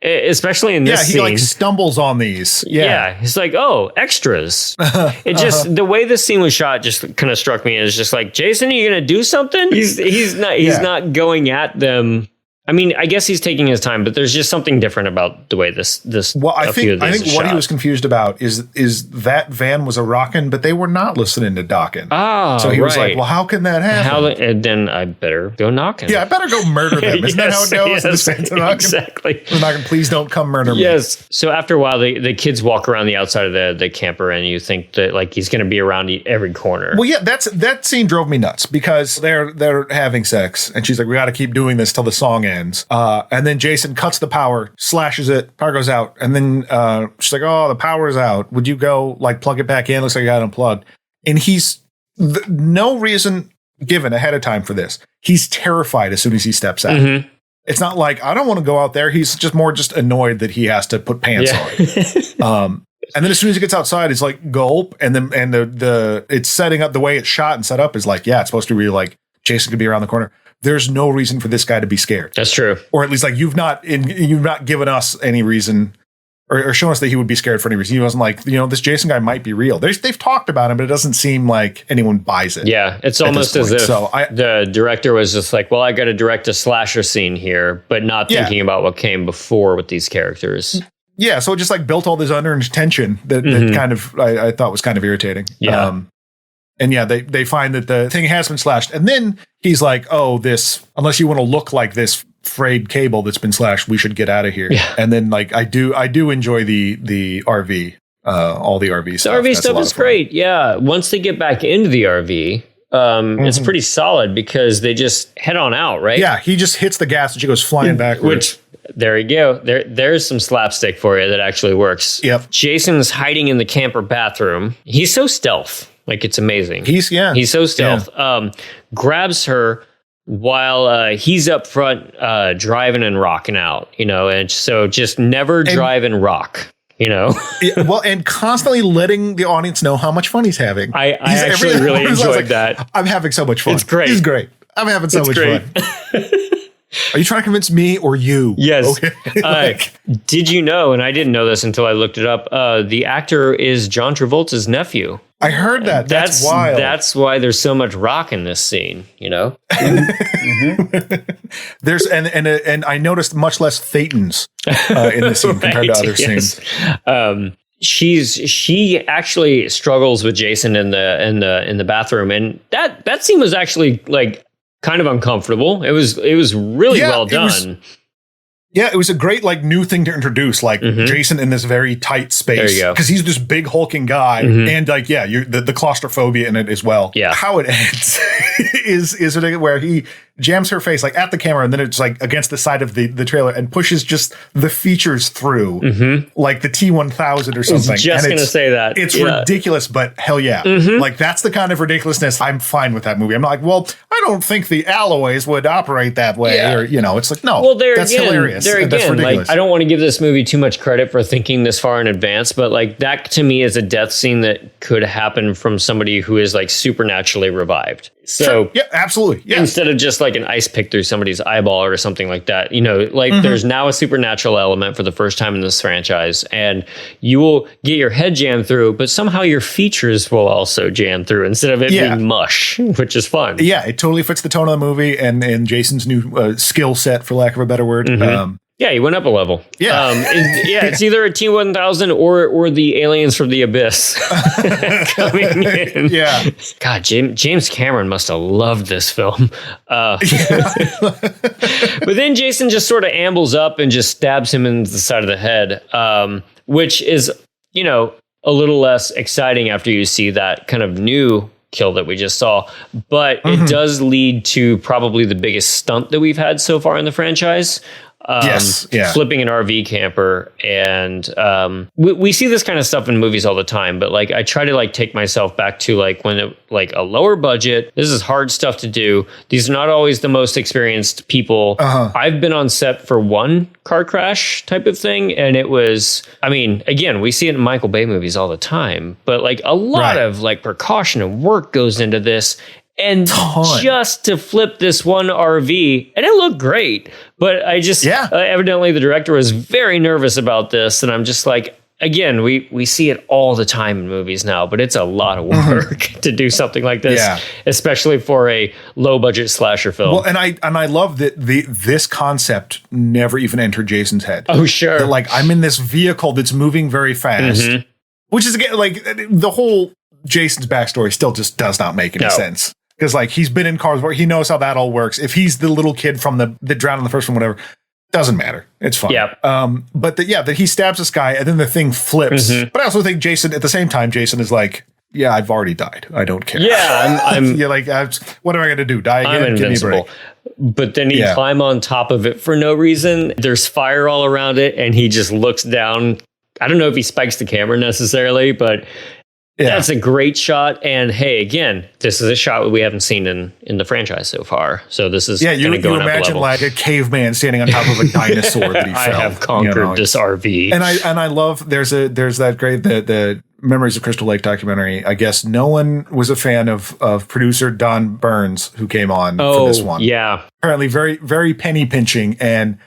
especially in this scene. He like stumbles on these. Yeah. He's like, oh, extras. It just, the way this scene was shot just kind of struck me as just like, Jason, are you going to do something? He's not going at them. I mean, I guess he's taking his time, but there's just something different about the way this. Well, I think what he was confused about is that van was a rockin', but they were not listening to Dockin'. Oh, so he was like, well, how can that happen? And then I better go knocking. Yeah, I better go murder them. Isn't that how it goes? Exactly. Knocking, please don't come murder me. Yes. So after a while, the kids walk around the outside of the camper, and you think that like he's going to be around every corner. Well, yeah, that scene drove me nuts because they're having sex, and she's like, we got to keep doing this till the song ends. And then Jason cuts the power, slashes it, power goes out. And then she's like, oh, the power's out. Would you go like plug it back in? Looks like I got it unplugged. And he's no reason given ahead of time for this. He's terrified as soon as he steps out. It's not like, I don't want to go out there. He's just annoyed that he has to put pants on. And then as soon as he gets outside, it's like gulp. And then the it's setting up the way it's shot and set up is like, it's supposed to be like Jason could be around the corner. There's no reason for this guy to be scared. That's true. Or at least like you've not given us any reason or shown us that he would be scared for any reason. He wasn't like, this Jason guy might be real. They've talked about him, but it doesn't seem like anyone buys it. Yeah, it's almost as if the director was just like, well, I got to direct a slasher scene here, but not thinking about what came before with these characters. Yeah, so it just like built all this unearned tension that kind of I thought was kind of irritating. Yeah. And they find that the thing has been slashed. And then he's like, oh, unless you want to look like this frayed cable that's been slashed, we should get out of here. Yeah. And then like I do enjoy the RV, all the RV stuff. The RV stuff is great. Yeah. Once they get back into the RV, it's pretty solid because they just head on out, right? Yeah. He just hits the gas and she goes flying backwards. There you go. There's some slapstick for you that actually works. Yep. Jason's hiding in the camper bathroom. He's so stealth. Like, it's amazing. He's so stealth. Yeah. Grabs her while he's up front driving and rocking out, and so just never drive and rock. Yeah, well, and constantly letting the audience know how much fun he's having. I actually really enjoyed that. I'm having so much fun. It's great. He's great. I'm having so much fun. Are you trying to convince me or you? Yes. Okay. Did you know, and I didn't know this until I looked it up, the actor is John Travolta's nephew. I heard that. That's wild. That's why there's so much rock in this scene, There's and I noticed much less Thetans in this scene compared to other scenes. She actually struggles with Jason in the bathroom, and that scene was actually like kind of uncomfortable. It was really well done. It was a great like new thing to introduce, like Jason in this very tight space. There you go. Because he's this big hulking guy, and like you're the claustrophobia in it as well. Yeah, how it ends is where he jams her face like at the camera, and then it's like against the side of the trailer and pushes just the features through, like the T-1000 or something. I was just gonna say that it's ridiculous, but hell yeah, like that's the kind of ridiculousness. I'm fine with that movie. I'm not like, well, I don't think the Alloways would operate that way, or it's like no, well, that's hilarious. There again, like I don't want to give this movie too much credit for thinking this far in advance, but like that to me is a death scene that could happen from somebody who is like supernaturally revived. So yeah, absolutely. Yeah. Instead of just like an ice pick through somebody's eyeball or something like that, you know, like there's now a supernatural element for the first time in this franchise, and you will get your head jammed through, but somehow your features will also jam through instead of it being mush, which is fun. Yeah, it totally fits the tone of the movie and Jason's new skill set, for lack of a better word. Yeah, he went up a level. Yeah. It's either a T-1000 or the aliens from the abyss coming in. Yeah. God, James Cameron must have loved this film. But then Jason just sort of ambles up and just stabs him in the side of the head, which is, you know, a little less exciting after you see that kind of new kill that we just saw. But it does lead to probably the biggest stunt that we've had so far in the franchise. Flipping an RV camper. And we see this kind of stuff in movies all the time, but like I try to like take myself back to like when it, like a lower budget, this is hard stuff to do. These are not always the most experienced people. I've been on set for one car crash type of thing, and it was, I mean, again, we see it in Michael Bay movies all the time, but like a lot of like precaution and work goes into this. And just to flip this one RV, and it looked great, but I just, evidently the director was very nervous about this. And I'm just like, again, we see it all the time in movies now, but it's a lot of work to do something like this, especially for a low budget slasher film. Well, and I love that this concept never even entered Jason's head. Oh, sure. That, like, I'm in this vehicle that's moving very fast, which is, again, like the whole Jason's backstory still just does not make any sense. Because like he's been in cars where he knows how that all works. If he's the little kid from the drowned in the first one, whatever, doesn't matter. It's fine. Yeah. But that he stabs this guy and then the thing flips. But I also think Jason, at the same time, Jason is like, yeah, I've already died. I don't care. Yeah, I'm like, what am I going to do? Die again? I'm invincible. But then he climb on top of it for no reason. There's fire all around it, and he just looks down. I don't know if he spikes the camera necessarily, but that's a great shot. And hey, again, this is a shot we haven't seen in the franchise so far. So this is you imagine like a caveman standing on top of a dinosaur that he fell. I have conquered this RV. And I love there's that great the Memories of Crystal Lake documentary. I guess no one was a fan of producer Don Burns, who came on for this one. Yeah. Apparently very, very penny pinching. And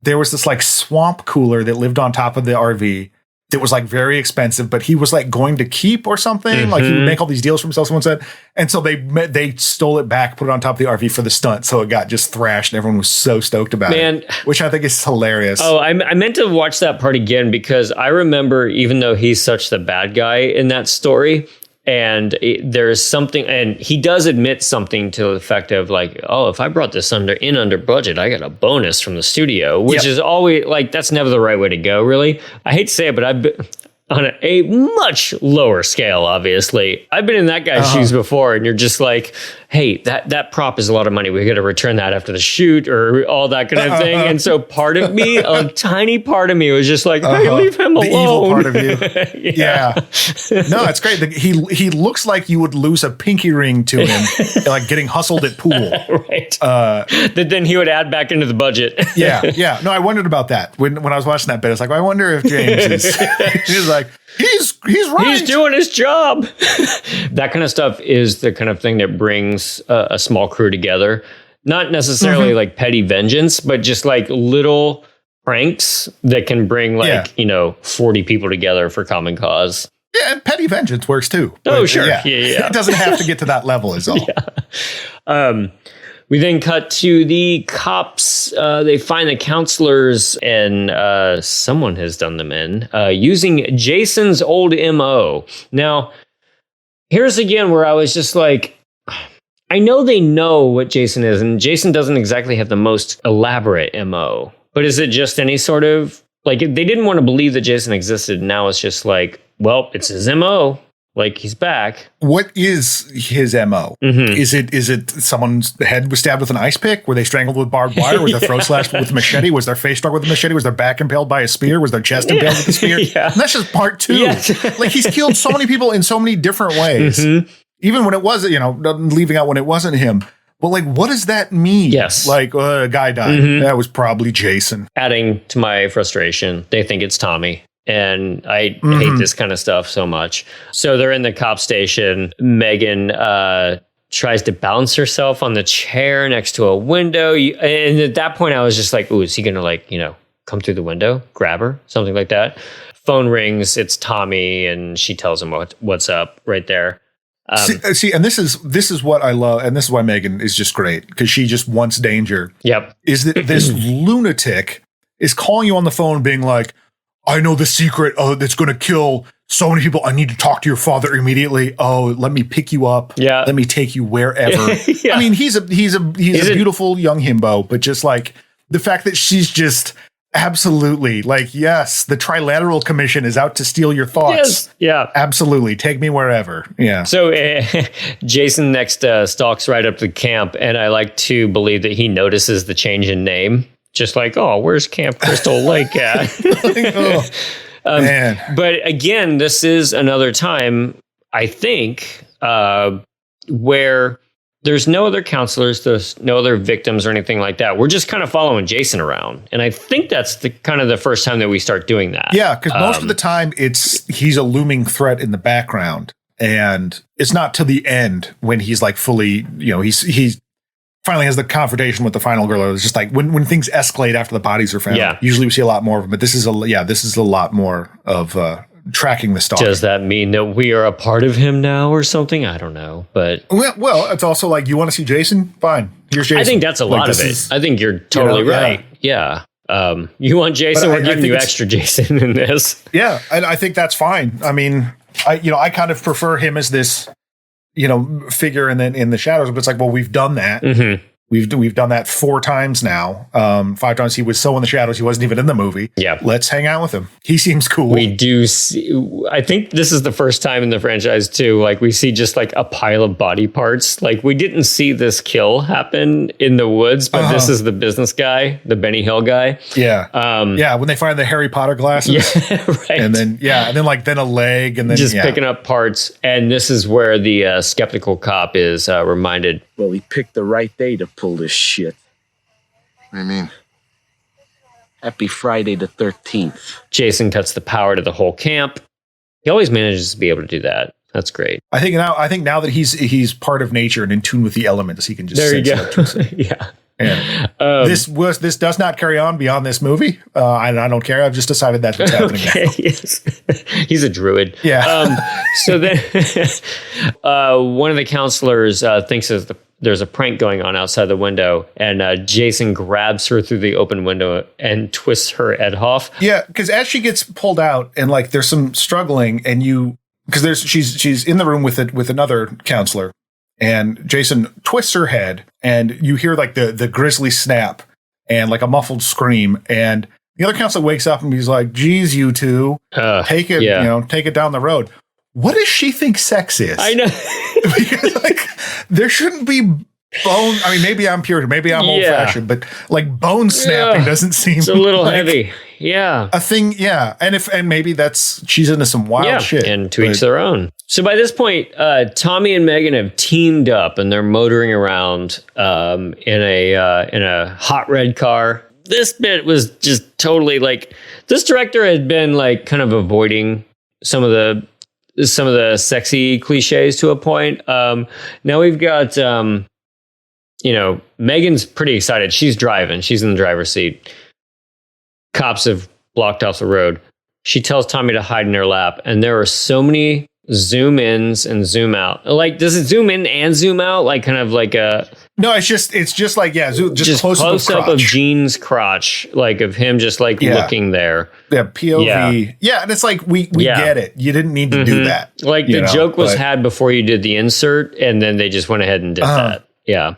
there was this like swamp cooler that lived on top of the RV. That was like very expensive, but he was like going to keep or something. Like he would make all these deals for himself, someone said. And so they stole it back, put it on top of the RV for the stunt. So it got just thrashed and everyone was so stoked about it, which I think is hilarious. Oh, I meant to watch that part again because I remember, even though he's such the bad guy in that story, and there's something, and he does admit something to the effect of like, oh, if I brought this under budget, I got a bonus from the studio, which is always like, that's never the right way to go, really. I hate to say it, but I've been on a much lower scale, obviously. I've been in that guy's shoes before, and you're just like, hey, that prop is a lot of money. We got to return that after the shoot or all that kind of thing. And so part of me, a tiny part of me was just like, hey, leave him alone. The evil part of you. Yeah. No, it's great. He looks like you would lose a pinky ring to him, like getting hustled at pool. Right. That then he would add back into the budget. Yeah. No, I wondered about that when I was watching that bit. I was like, I wonder if James is he's like, he's right. He's doing his job. That kind of stuff is the kind of thing that brings a small crew together. Not necessarily like petty vengeance, but just like little pranks that can bring 40 people together for common cause. Yeah, and petty vengeance works too. Oh, sure. Yeah. It doesn't have to get to that level is all. We then cut to the cops. They find the counselors, and someone has done them in using Jason's old MO. Now, here's again where I was just like, I know they know what Jason is, and Jason doesn't exactly have the most elaborate MO. But is it just any sort of, like, they didn't want to believe that Jason existed. Now it's just like, well, it's his MO. Like, he's back. What is his MO? Is it someone's head was stabbed with an ice pick? Were they strangled with barbed wire? Was their throat slashed with a machete? Was their face struck with a machete? Was their back impaled by a spear? Was their chest impaled with a spear? And that's just part two. Like, he's killed so many people in so many different ways. Even when it wasn't, leaving out when it wasn't him. But like, what does that mean? Yes. Like, a guy died. That was probably Jason. Adding to my frustration, they think it's Tommy. And I hate this kind of stuff so much. So they're in the cop station. Megan tries to balance herself on the chair next to a window. And at that point, I was just like, ooh, is he going to like, come through the window, grab her, something like that? Phone rings. It's Tommy, and she tells him what's up right there. See, and this is what I love, and this is why Megan is just great, because she just wants danger. Yep. Is that this lunatic is calling you on the phone being like, I know the secret that's going to kill so many people. I need to talk to your father immediately. Oh, let me pick you up. Yeah. Let me take you wherever. Yeah. I mean, he's a beautiful young himbo, but just like the fact that she's just absolutely like, yes, the Trilateral Commission is out to steal your thoughts. Yes. Yeah. Absolutely. Take me wherever. Yeah. So Jason next stalks right up to camp, and I like to believe that he notices the change in name. Just like, oh, where's Camp Crystal Lake at? Man. But again, this is another time, I think, where there's no other counselors, there's no other victims or anything like that. We're just kind of following Jason around. And I think that's the kind of the first time that we start doing that. Yeah, because most of the time he's a looming threat in the background. And it's not to the end when he's like fully, he's finally has the confrontation with the final girl. It's just like when things escalate after the bodies are found. Yeah. Usually we see a lot more of them, but this is a lot more of tracking the stalking. Does that mean that we are a part of him now or something? I don't know, but well, it's also like, you want to see Jason? Fine, here's Jason. I think that's a lot of it. I think you're totally right. Yeah. You want Jason? We're giving you extra Jason in this. Yeah, and I think that's fine. I mean, I kind of prefer him as this, figure in the shadows. But it's like, well, we've done that. Mm-hmm. We've done that 4 times now. 5 times he was so in the shadows, he wasn't even in the movie. Yeah. Let's hang out with him. He seems cool. We do see, I think this is the first time in the franchise too, like we see just like a pile of body parts. Like we didn't see this kill happen in the woods, but this is the business guy, the Benny Hill guy. Yeah. When they find the Harry Potter glasses. Yeah, right. And then then a leg, and then just picking up parts. And this is where the skeptical cop is reminded. Well, he picked the right day to pull this shit. What do you mean? Happy Friday the 13th. Jason cuts the power to the whole camp. He always manages to be able to do that. That's great. I think now that he's part of nature and in tune with the elements, he can just there you go. Yeah. This does not carry on beyond this movie. I don't care. I've just decided that's what's happening. Okay, yes. He's a druid. Yeah. So then one of the counselors thinks there's a prank going on outside the window, and Jason grabs her through the open window and twists her head off. Yeah, because as she gets pulled out, and like there's some struggling, and she's in the room with another counselor. And Jason twists her head, and you hear like the grisly snap and like a muffled scream. And the other counselor wakes up and he's like, geez, you two, take it, take it down the road. What does she think sex is? I know. Because like there shouldn't be bone. I mean, maybe I'm Puritan, maybe I'm old fashioned, but like bone snapping doesn't seem. It's a little like heavy. Yeah. A thing. Yeah. And maybe she's into some wild shit. And to each their own. So by this point, Tommy and Megan have teamed up and they're motoring around in a hot red car. This bit was just totally like, this director had been like kind of avoiding some of the sexy cliches to a point. Now we've got, Megan's pretty excited. She's driving. She's in the driver's seat. Cops have blocked off the road. She tells Tommy to hide in her lap. And there are so many zoom ins and zoom out. Like, does it zoom in and zoom out? Like kind of like a... No, it's just like, just close up of Gene's crotch, like of him just like looking there. Yeah, POV. Yeah, and it's like, we get it. You didn't need to do that. Like the joke was had before you did the insert, and then they just went ahead and did that. Yeah.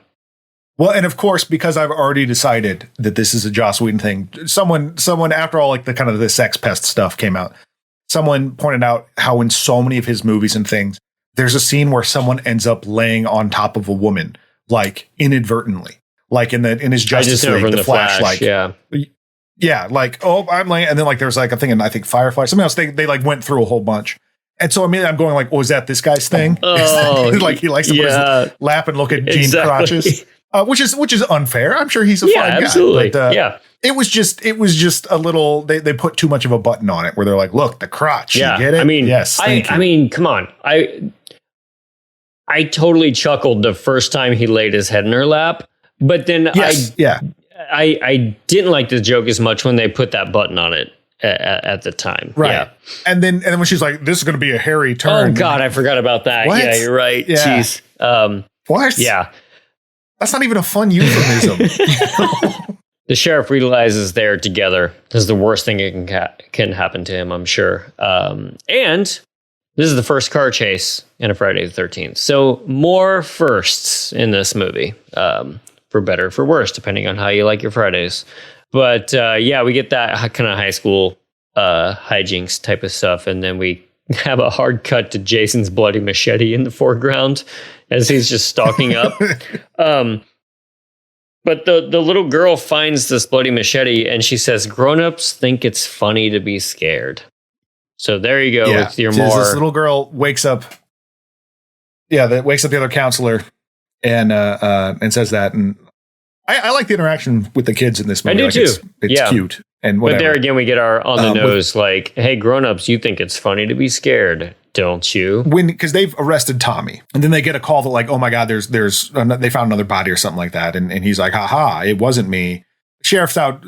Well, and of course, because I've already decided that this is a Joss Whedon thing, someone after all, like the kind of the sex pest stuff came out, someone pointed out how in so many of his movies and things, there's a scene where someone ends up laying on top of a woman, like inadvertently, like in his Justice League, the Flash, like, yeah, like, oh, I'm laying, and then like there's like a thing in, I think, Firefly, something else. They like went through a whole bunch. And so, I mean, I'm going like, oh, is that this guy's thing? Oh, like he likes to put his lap and look at Gene crotches. Which is unfair. I'm sure he's a fine guy. Absolutely. But, it was just a little. They put too much of a button on it where they're like, look, the crotch. Yeah. You get it? I mean, yes. I mean, come on. I totally chuckled the first time he laid his head in her lap, but then I didn't like the joke as much when they put that button on it at the time. Right. Yeah. And then when she's like, this is going to be a hairy turn. Oh God, I forgot about that. What? Yeah, you're right. Yeah. Jeez. What? Yeah. That's not even a fun euphemism. The sheriff realizes they're together. This is the worst thing that can happen to him, I'm sure. And this is the first car chase in a Friday the 13th. So more firsts in this movie, for better or for worse, depending on how you like your Fridays. But yeah, we get that kind of high school hijinks type of stuff. And then we have a hard cut to Jason's bloody machete in the foreground as he's just stalking up. But the little girl finds this bloody machete and she says, grown-ups think it's funny to be scared. So there you go with your more... This little girl wakes up. Yeah, that wakes up the other counselor and says that. And I like the interaction with the kids in this movie. I do too. It's cute. And whatever. But there again, we get our on the nose, like, hey, grown-ups, you think it's funny to be scared, don't you? Because they've arrested Tommy, and then they get a call that like, oh my God, there's they found another body or something like that, and he's like, haha, it wasn't me. Sheriff's out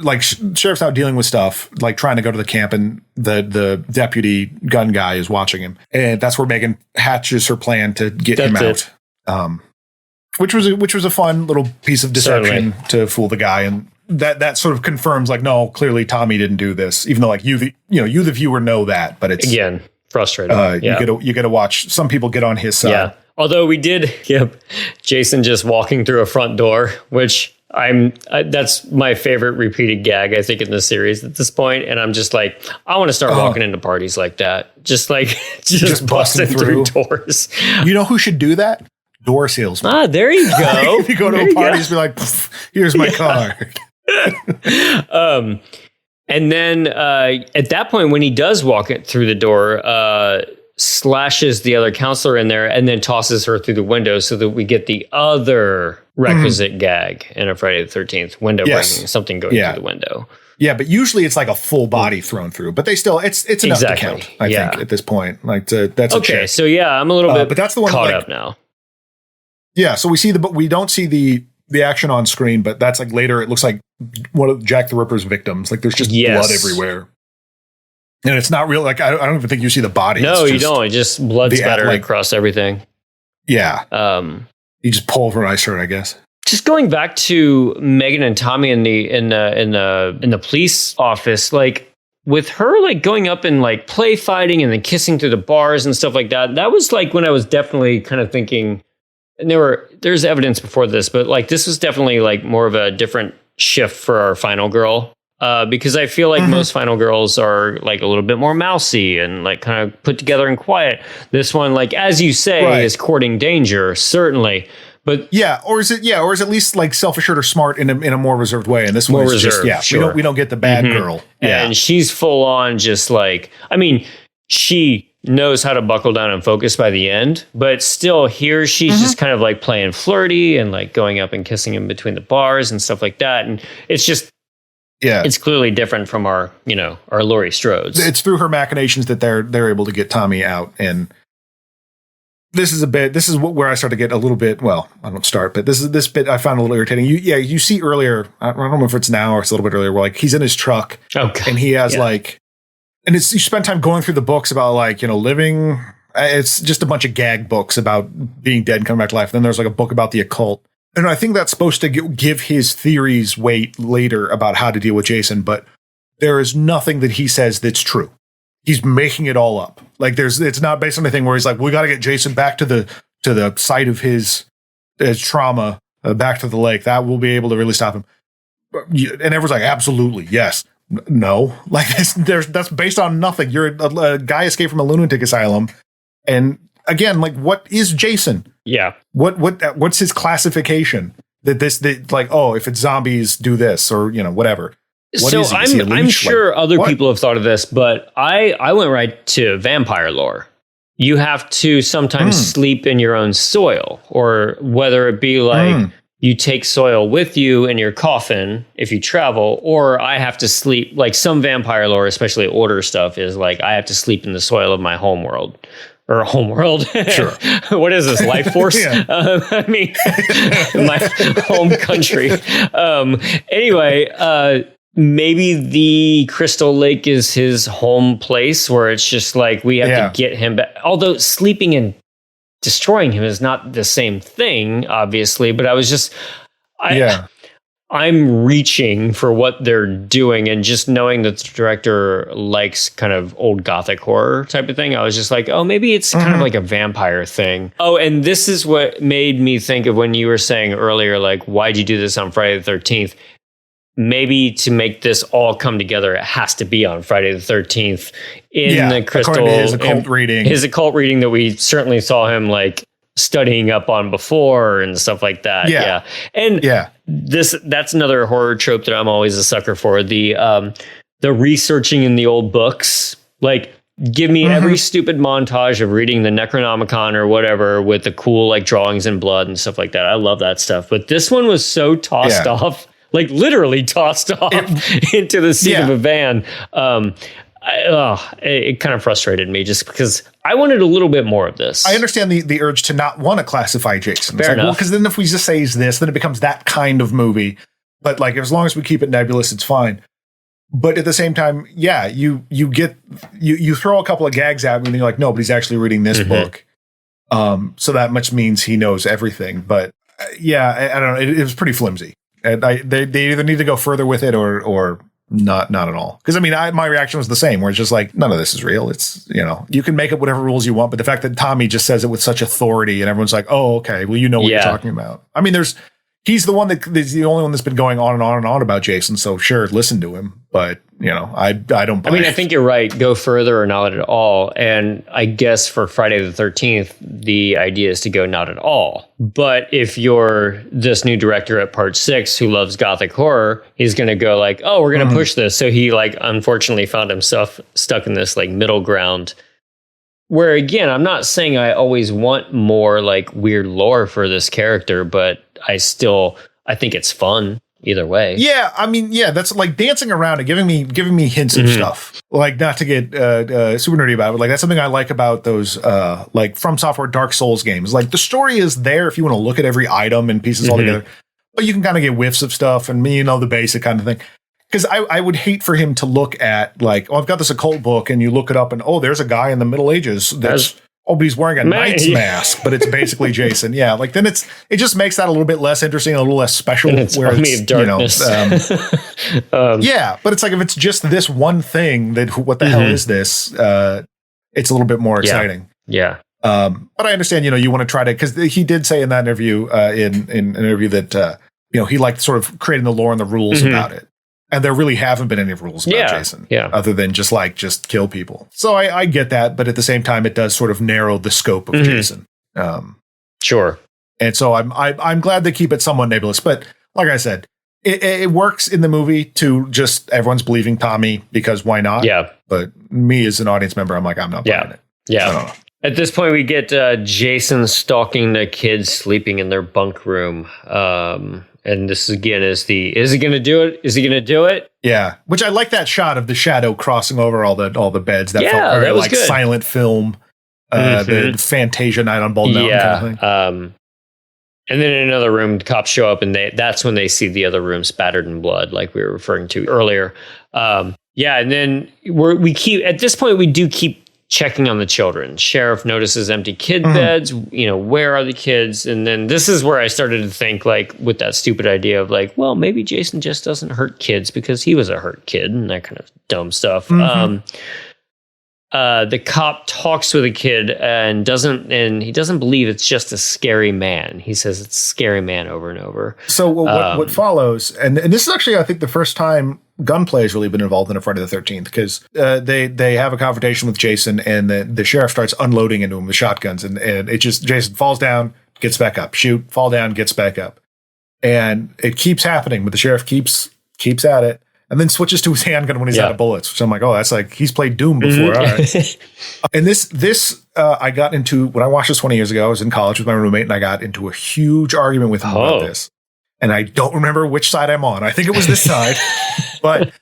dealing with stuff, like trying to go to the camp, and the deputy gun guy is watching him, and that's where Megan hatches her plan to get him out. Which was a fun little piece of deception to fool the guy, and that sort of confirms like, no, clearly Tommy didn't do this, even though like you the viewer know that, but it's again frustrating. You get to watch some people get on his side. Yeah, although we did Jason just walking through a front door, which that's my favorite repeated gag I think in the series at this point, and I'm just like, I want to start walking into parties like that, just busting through doors. You know who should do that? Door salesman. There you go. If you go to a party, just be like, here's my car. And then at that point, when he does walk it through the door, slashes the other counselor in there and then tosses her through the window so that we get the other requisite gag in a Friday the 13th window breaking, something going through the window. Yeah, but usually it's like a full body thrown through, but they still it's enough to count. I think at this point, like that's okay. So yeah, I'm a little bit, but that's the one caught up now. Yeah, so we don't see the action on screen, but that's like later. It looks like one of Jack the Ripper's victims. Like there's just blood everywhere, and it's not real. Like I don't even think you see the body. No, you don't. It just blood spattering across everything. Yeah. You just pull from my shirt, I guess. Just going back to Megan and Tommy in the police office, like with her like going up and like play fighting and then kissing through the bars and stuff like that. That was like when I was definitely kind of thinking. And there's evidence before this, but like this was definitely like more of a different shift for our final girl, because I feel like most final girls are like a little bit more mousy and like kind of put together and quiet. This one, like as you say, is courting danger, certainly. But or is at least like self-assured or smart in a more reserved way. And this one is just we don't get the bad girl. Yeah. And she's full on just like, I mean, she knows how to buckle down and focus by the end, but still here she's just kind of like playing flirty and like going up and kissing him between the bars and stuff like that. And it's just, it's clearly different from our Laurie Strodes. It's through her machinations that they're able to get Tommy out. And this is where I start to get a little bit, well, I don't start, but this bit I found a little irritating. You see earlier, I don't know if it's now or it's a little bit earlier, where like he's in his truck and he has and you spend time going through the books about like, living. It's just a bunch of gag books about being dead and coming back to life. Then there's like a book about the occult. And I think that's supposed to give his theories weight later about how to deal with Jason. But there is nothing that he says that's true. He's making it all up. Like it's not based on anything where he's like, we got to get Jason back to the site of his trauma, back to the lake. That will be able to really stop him. And everyone's like, absolutely. Yes. No, like that's based on nothing. You're a guy escaped from a lunatic asylum. And again, like what is Jason? Yeah. What's his classification that like, oh, if it's zombies, do this or, whatever. So I'm sure other people have thought of this, but I went right to vampire lore. You have to sometimes sleep in your own soil, or whether it be like you take soil with you in your coffin if you travel, or I have to sleep, like some vampire lore, especially older stuff, is like I have to sleep in the soil of my homeworld, or Homeworld. Sure. What is this, Life Force? Yeah. I mean, my home country. Anyway, maybe the Crystal Lake is his home place where it's just like we have to get him back. Although sleeping and destroying him is not the same thing, obviously. But I was just, I'm reaching for what they're doing, and just knowing that the director likes kind of old Gothic horror type of thing, I was just like, oh, maybe it's kind of like a vampire thing. Oh, and this is what made me think of when you were saying earlier, like, why'd you do this on Friday the 13th? Maybe to make this all come together, it has to be on Friday the 13th in the Crystal. His occult reading. His occult reading that we certainly saw him like studying up on before and stuff like that. Yeah. And that's another horror trope that I'm always a sucker for. The researching in the old books. Like, give me every stupid montage of reading the Necronomicon or whatever with the cool like drawings in blood and stuff like that. I love that stuff. But this one was so tossed off. Like literally tossed off into the seat of a van. It kind of frustrated me just because I wanted a little bit more of this. I understand the urge to not want to classify Jason. Fair enough. Well, because then if we just say he's this, then it becomes that kind of movie. But like, as long as we keep it nebulous, it's fine. But at the same time, you throw a couple of gags at me and you're like, no, but he's actually reading this book. So that much means he knows everything. But I don't know. It was pretty flimsy. And they either need to go further with it or not at all. Because I mean, my reaction was the same, where it's just like, none of this is real. It's, you can make up whatever rules you want, but the fact that Tommy just says it with such authority and everyone's like, oh, okay, well, you know what you're talking about. I mean, he's the only one that's been going on and on and on about Jason. So sure, listen to him. But I don't. I think you're right. Go further or not at all. And I guess for Friday the 13th, the idea is to go not at all. But if you're this new director at Part 6 who loves Gothic horror, he's going to go like, oh, we're going to push this. So he like unfortunately found himself stuck in this like middle ground. Where again, I'm not saying I always want more like weird lore for this character, but I think it's fun either way. Yeah, I mean, that's like dancing around and giving me hints of stuff. Like, not to get super nerdy about it, but like that's something I like about those like From Software Dark Souls games. Like the story is there if you want to look at every item and pieces all together, but you can kind of get whiffs of stuff and the basic kind of thing. Because I would hate for him to look at like, oh, I've got this occult book, and you look it up and, oh, there's a guy in the Middle Ages but he's wearing a knight's mask, but it's basically Jason. Yeah, like then it just makes that a little bit less interesting, a little less special. And it's Army of Darkness. But it's like if it's just this one thing, that what the hell is this? It's a little bit more exciting. Yeah. But I understand, you want to try to, because he did say in that interview, in an interview that he liked sort of creating the lore and the rules about it. And there really haven't been any rules about Jason, other than just kill people. So I get that, but at the same time, it does sort of narrow the scope of Jason. Sure. And so I'm glad they keep it somewhat nebulous. But like I said, it works in the movie to just everyone's believing Tommy because why not? Yeah. But me as an audience member, I'm like, I'm not buying it. Yeah. I don't know. At this point, we get Jason stalking the kids sleeping in their bunk room. And this again is is he going to do it? Is he going to do it? Yeah. Which I like that shot of the shadow crossing over all the beds. That felt very like good. Silent film, the Fantasia Night on Bald Mountain kind of thing. And then in another room, the cops show up and that's when they see the other room spattered in blood, like we were referring to earlier. And then we do keep checking on the children. Sheriff notices empty kid beds. Where are the kids? And then this is where I started to think, like, with that stupid idea of like, well, maybe Jason just doesn't hurt kids because he was a hurt kid and that kind of dumb stuff. The cop talks with a kid and he doesn't believe it's just a scary man. He says it's a scary man over and over. So what follows, and this is actually, I think, the first time gunplay has really been involved in a Friday the 13th, because they have a confrontation with Jason and the sheriff starts unloading into him with shotguns and it just, Jason falls down, gets back up, shoot, fall down, gets back up. And it keeps happening, but the sheriff keeps at it. And then switches to his handgun when he's out of bullets, which I'm like, oh, that's like, he's played Doom before. All right. And this I got into, when I watched this 20 years ago, I was in college with my roommate and I got into a huge argument with him about this. And I don't remember which side I'm on. I think it was this side. But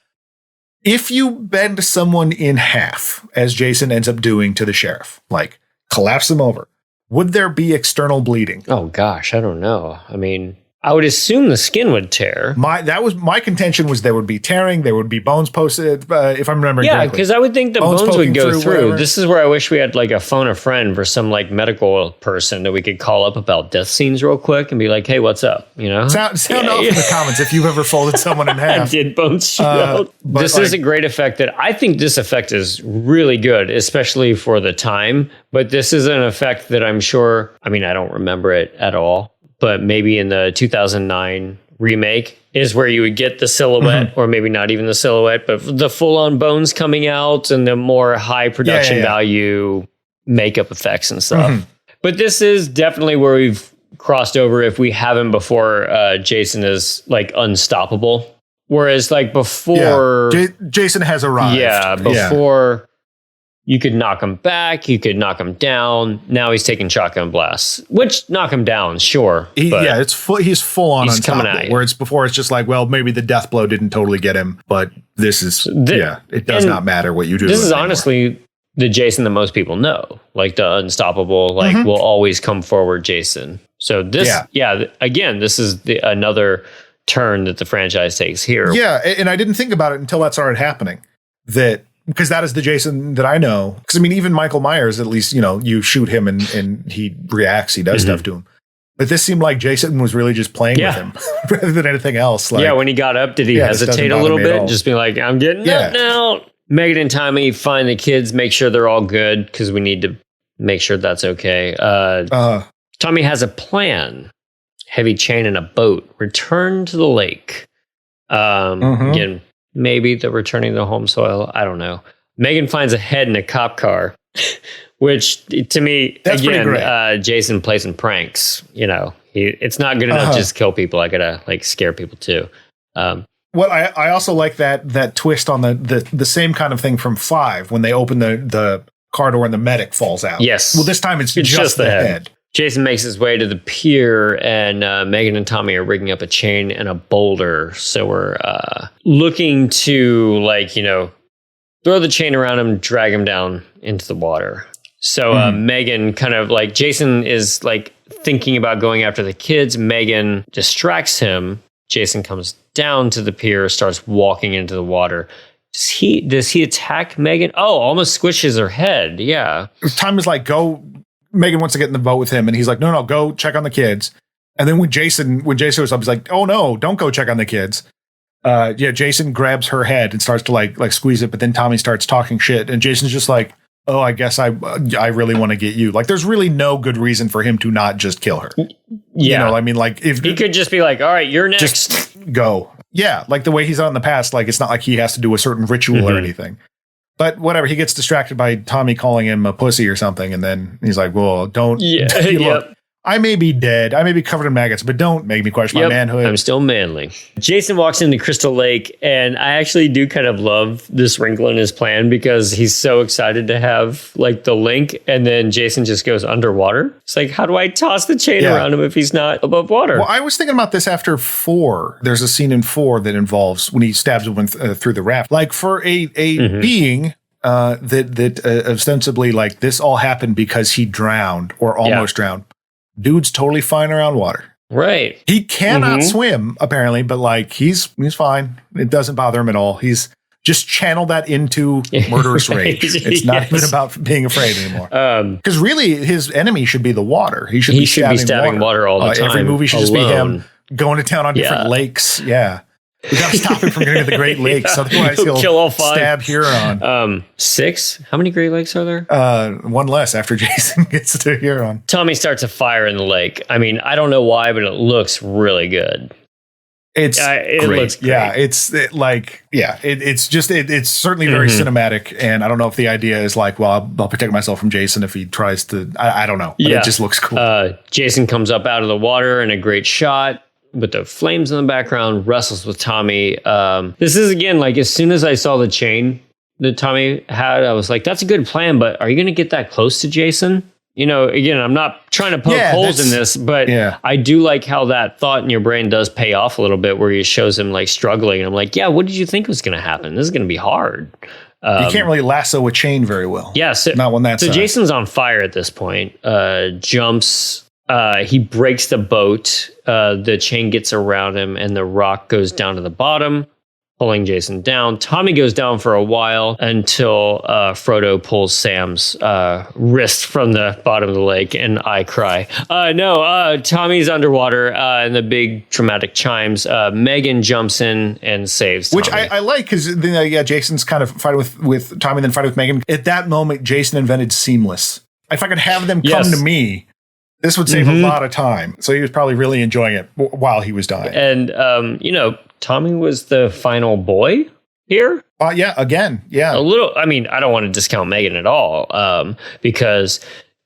if you bend someone in half, as Jason ends up doing to the sheriff, like collapse them over. Would there be external bleeding? Oh gosh, I don't know. I mean, I would assume the skin would tear. My contention was there would be tearing, there would be bones posted, if I'm remembering correctly. Yeah, because I would think the bones would go through. This is where I wish we had like a phone a friend for some like medical person that we could call up about death scenes real quick and be like, hey, what's up? You know? Sound off in the comments if you've ever folded someone in half. Did bones shoot out? This is a great effect that I think this effect is really good, especially for the time. But this is an effect that I'm sure, I mean, I don't remember it at all. But maybe in the 2009 remake is where you would get the silhouette, or maybe not even the silhouette, but the full-on bones coming out and the more high production value makeup effects and stuff. But this is definitely where we've crossed over, if we haven't before. Jason is like unstoppable. Whereas like before... Jason has arrived. Yeah, before... You could knock him back. You could knock him down. Now he's taking shotgun blasts, which knock him down, sure. He's full on coming at you. Where it's before it's just like, well, maybe the death blow didn't totally get him, but this is, it does not matter what you do. This is honestly the Jason that most people know, like the unstoppable, like will always come forward Jason. So this, again, this is another turn that the franchise takes here. Yeah, and I didn't think about it until that started happening. Because that is the Jason that I know. Because I mean, even Michael Myers, at least, you know, you shoot him and he reacts, he does stuff to him. But this seemed like Jason was really just playing with him rather than anything else. Like, when he got up, did he hesitate a little bit? Just be like, I'm getting up now. Megan and Tommy find the kids, make sure they're all good, because we need to make sure that's okay. Tommy has a plan. Heavy chain and a boat. Return to the lake. Again, maybe they're returning to home soil. I don't know. Megan finds a head in a cop car, which to me, that's again, Jason plays some pranks. You know, it's not good enough just to kill people. I gotta like scare people too. What I also like that twist on the same kind of thing from 5 when they open the car door and the medic falls out. Yes. Well, this time it's just the head. Jason makes his way to the pier, and Megan and Tommy are rigging up a chain and a boulder. So we're looking to, like, you know, throw the chain around him, drag him down into the water. So Megan kind of like, Jason is like thinking about going after the kids. Megan distracts him. Jason comes down to the pier, starts walking into the water. Does he attack Megan? Oh, almost squishes her head. Yeah. Tom is like, go. Megan wants to get in the boat with him, and he's like, no, go check on the kids. And then when Jason was up, he's like, oh no, don't go check on the kids. Jason grabs her head and starts to like squeeze it, but then Tommy starts talking shit, and Jason's just like, oh, I guess I really want to get you. Like, there's really no good reason for him to not just kill her. Yeah. You know, I mean, like, if he could just be like, all right, you're next. Just go. Yeah, like the way he's done in the past, like, it's not like he has to do a certain ritual or anything. But whatever, he gets distracted by Tommy calling him a pussy or something, and then he's like, well, don't. Look, I may be dead, I may be covered in maggots, but don't make me question my manhood. I'm still manly. Jason walks into Crystal Lake, and I actually do kind of love this wrinkle in his plan, because he's so excited to have like the link, and then Jason just goes underwater. It's like, how do I toss the chain around him if he's not above water? Well, I was thinking about this after 4. There's a scene in 4 that involves when he stabs a woman through the raft. Like, for a being that ostensibly, like, this all happened because he drowned or almost drowned. Dude's totally fine around water. Right. He cannot swim, apparently, but like he's fine. It doesn't bother him at all. He's just channeled that into murderous rage. It's not even about being afraid anymore. Because really, his enemy should be the water. He should be stabbing water all the time. Every movie should just be him going to town on different lakes. Yeah. We got to stop him from getting to the Great Lakes. Otherwise, he'll kill all 5. Stab Huron. 6? How many Great Lakes are there? 1 less after Jason gets to Huron. Tommy starts a fire in the lake. I mean, I don't know why, but it looks really good. It great. Looks great. Yeah, it's certainly very cinematic. And I don't know if the idea is like, well, I'll protect myself from Jason if he tries to. I don't know. But it just looks cool. Jason comes up out of the water in a great shot with the flames in the background, wrestles with Tommy. This is, again, like, as soon as I saw the chain that Tommy had, I was like, that's a good plan, but are you going to get that close to Jason? You know, again, I'm not trying to poke holes in this, but I do like how that thought in your brain does pay off a little bit, where he shows him like struggling. And I'm like, yeah, what did you think was going to happen? This is going to be hard. You can't really lasso a chain very well. Yeah, so, not when that's so Jason's on fire at this point. Jumps. He breaks the boat. The chain gets around him, and the rock goes down to the bottom, pulling Jason down. Tommy goes down for a while until Frodo pulls Sam's wrist from the bottom of the lake, and I cry. Tommy's underwater, and the big dramatic chimes. Megan jumps in and saves Tommy. Which I like, because Jason's kind of fighting with Tommy, then fighting with Megan. At that moment, Jason invented Seamless. If I could have them come to me, this would save a lot of time. So he was probably really enjoying it while he was dying. And, Tommy was the final boy here. Again. A little, I don't want to discount Megan at all, because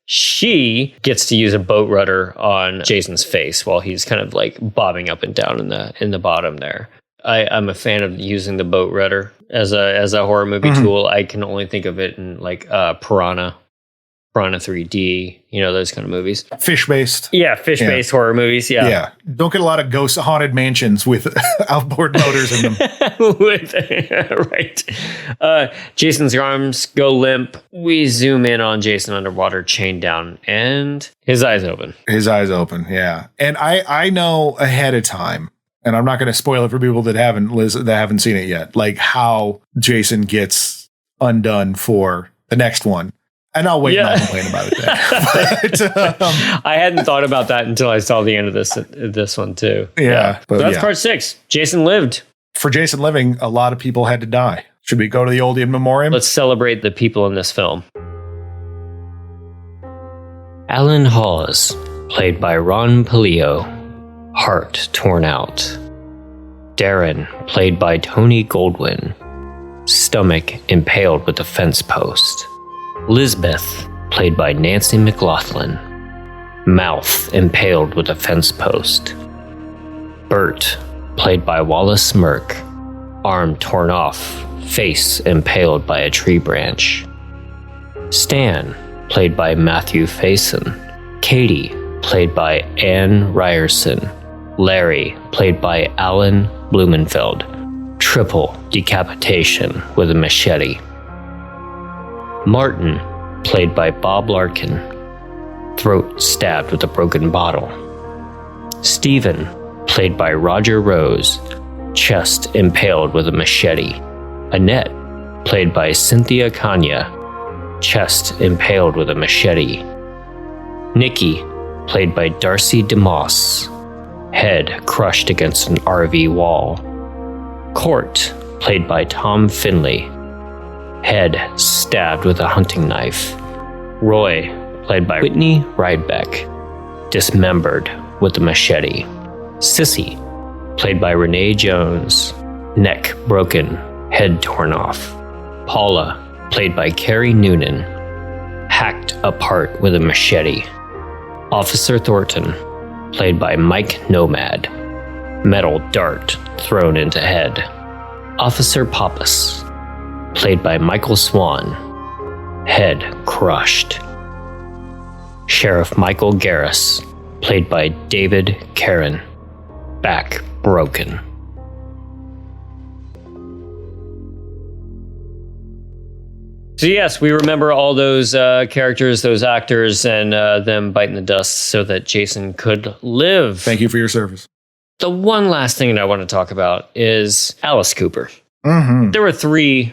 she gets to use a boat rudder on Jason's face while he's kind of like bobbing up and down in the bottom there. I'm a fan of using the boat rudder as a horror movie tool. I can only think of it in like Piranha 3D, those kind of movies. Fish-based. Yeah, fish-based horror movies, yeah. Yeah. Don't get a lot of ghost haunted mansions with outboard motors in them. Right. Jason's arms go limp. We zoom in on Jason underwater, chained down, and his eyes open. His eyes open, yeah. And I know ahead of time, and I'm not going to spoil it for people that haven't seen it yet, like how Jason gets undone for the next one. And I'll wait and I'll complain about it then. But, I hadn't thought about that until I saw the end of this one too. Yeah. But that's part 6. Jason lived. For Jason living, a lot of people had to die. Should we go to the old in memoriam? Let's celebrate the people in this film. Alan Hawes, played by Ron Palillo, heart torn out. Darren, played by Tony Goldwyn, stomach impaled with a fence post. Lisbeth, played by Nancy McLaughlin, mouth impaled with a fence post. Bert, played by Wallace Smirk, arm torn off, face impaled by a tree branch. Stan, played by Matthew Faison. Katie, played by Anne Ryerson. Larry, played by Alan Blumenfeld, triple decapitation with a machete. Martin, played by Bob Larkin, throat stabbed with a broken bottle. Stephen, played by Roger Rose, chest impaled with a machete. Annette, played by Cynthia Kanya, chest impaled with a machete. Nikki, played by Darcy DeMoss, head crushed against an RV wall. Court, played by Tom Finley, head stabbed with a hunting knife. Roy, played by Whitney Rydbeck, dismembered with a machete. Sissy, played by Renee Jones, neck broken, head torn off. Paula, played by Carrie Noonan, hacked apart with a machete. Officer Thornton, played by Mike Nomad, metal dart thrown into head. Officer Pappas, played by Michael Swan, head crushed. Sheriff Michael Garris, played by David Caron, back broken. So yes, we remember all those characters, those actors, and them biting the dust so that Jason could live. Thank you for your service. The one last thing that I want to talk about is Alice Cooper. Mm-hmm. There were 3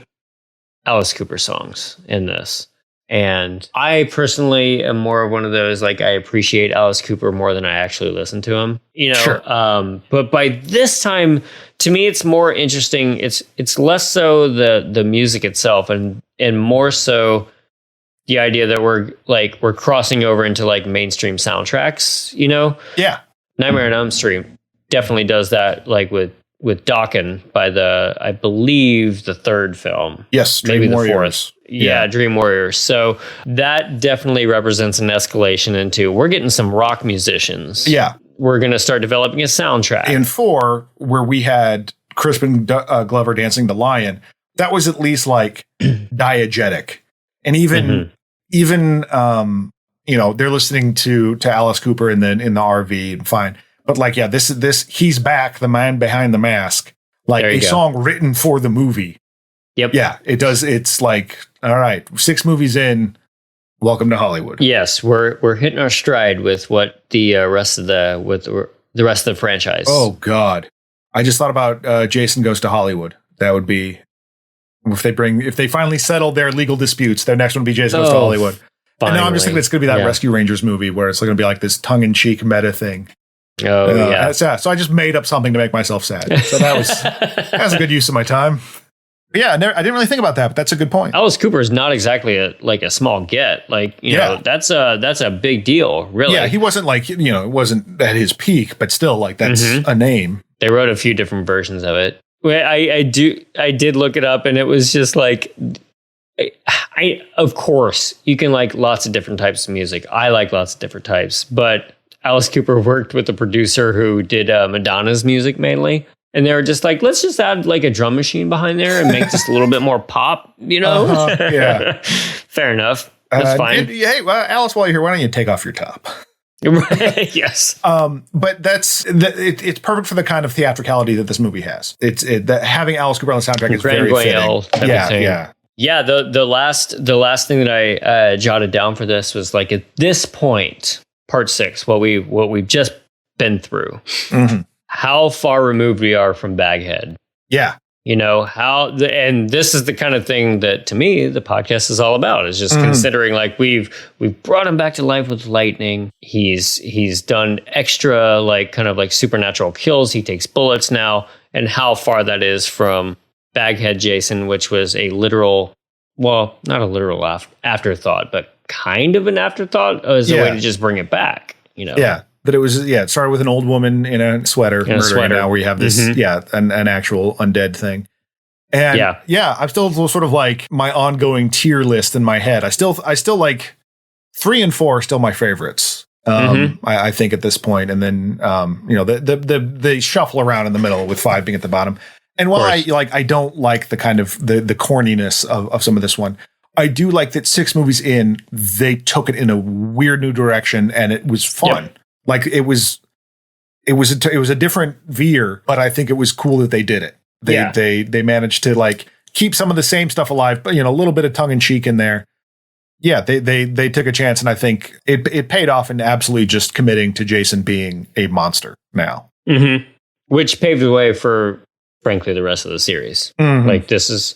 Alice Cooper songs in this. And I personally am more of one of those, like, I appreciate Alice Cooper more than I actually listen to him. Sure. But by this time, to me, it's more interesting. It's less so the music itself and more so the idea that we're crossing over into like mainstream soundtracks, Yeah. Nightmare on Elm Street definitely does that, like with Dokken by I believe the 3rd film. Yes, maybe Dream the Warriors. 4th. Yeah, Dream Warriors. So that definitely represents an escalation into we're getting some rock musicians. Yeah. We're going to start developing a soundtrack. In 4, where we had Crispin Glover dancing the lion, that was at least like diegetic. And even they're listening to Alice Cooper in the RV and fine. But like, yeah, this he's back, the man behind the mask, like a song written for the movie. Yep. Yeah, it does. It's like, all right, 6 movies in, welcome to Hollywood. Yes, we're hitting our stride with what the rest of the franchise. Oh God, I just thought about Jason Goes to Hollywood. That would be if they finally settled their legal disputes. Their next one would be Jason Goes to Hollywood. Finally. And now I'm just thinking it's going to be that Rescue Rangers movie where it's going to be like this tongue-in-cheek meta thing. Oh yeah. So I just made up something to make myself sad. So that was a good use of my time. But yeah, I didn't really think about that, but that's a good point. Alice Cooper is not exactly a small get. Like, you know, that's a big deal, really. Yeah, he wasn't like, you know, it wasn't at his peak, but still, like, that's a name. They wrote a few different versions of it. I did look it up, and it was just like, of course, you can like lots of different types of music. I like lots of different types, but Alice Cooper worked with a producer who did Madonna's music mainly. And they were just like, let's just add like a drum machine behind there and make just a little bit more pop, you know? Yeah. Fair enough. That's fine. Hey, well, Alice, while you're here, why don't you take off your top? Yes. But it's perfect for the kind of theatricality that this movie has. Having Alice Cooper on the soundtrack is very fitting. Yeah. The last thing that I jotted down for this was like, at this point, part 6, what we've just been through. Mm-hmm. How far removed we are from Baghead. Yeah. You know, and this is the kind of thing that, to me, the podcast is all about, is just considering, like, we've brought him back to life with lightning. He's done extra, like, kind of like supernatural kills. He takes bullets now, and how far that is from Baghead Jason, which was a literal, well, not a literal afterthought, but kind of an afterthought as a way to just bring it back, you know? Yeah. That it started with an old woman in a sweater murdering. Now we have this, an actual undead thing. And I'm still sort of like my ongoing tier list in my head. I still like 3 and 4 are still my favorites. I think at this point, and then they shuffle around in the middle with 5 being at the bottom. And while I don't like the kind of the corniness of some of this one, I do like that 6 movies in, they took it in a weird new direction, and it was fun. Yep. Like it was a different veer, but I think it was cool that they did it. They managed to like keep some of the same stuff alive, but, you know, a little bit of tongue in cheek in there. Yeah, they took a chance, and I think it paid off in absolutely just committing to Jason being a monster now. Mm-hmm. Which paved the way for, frankly, the rest of the series. Like, this is,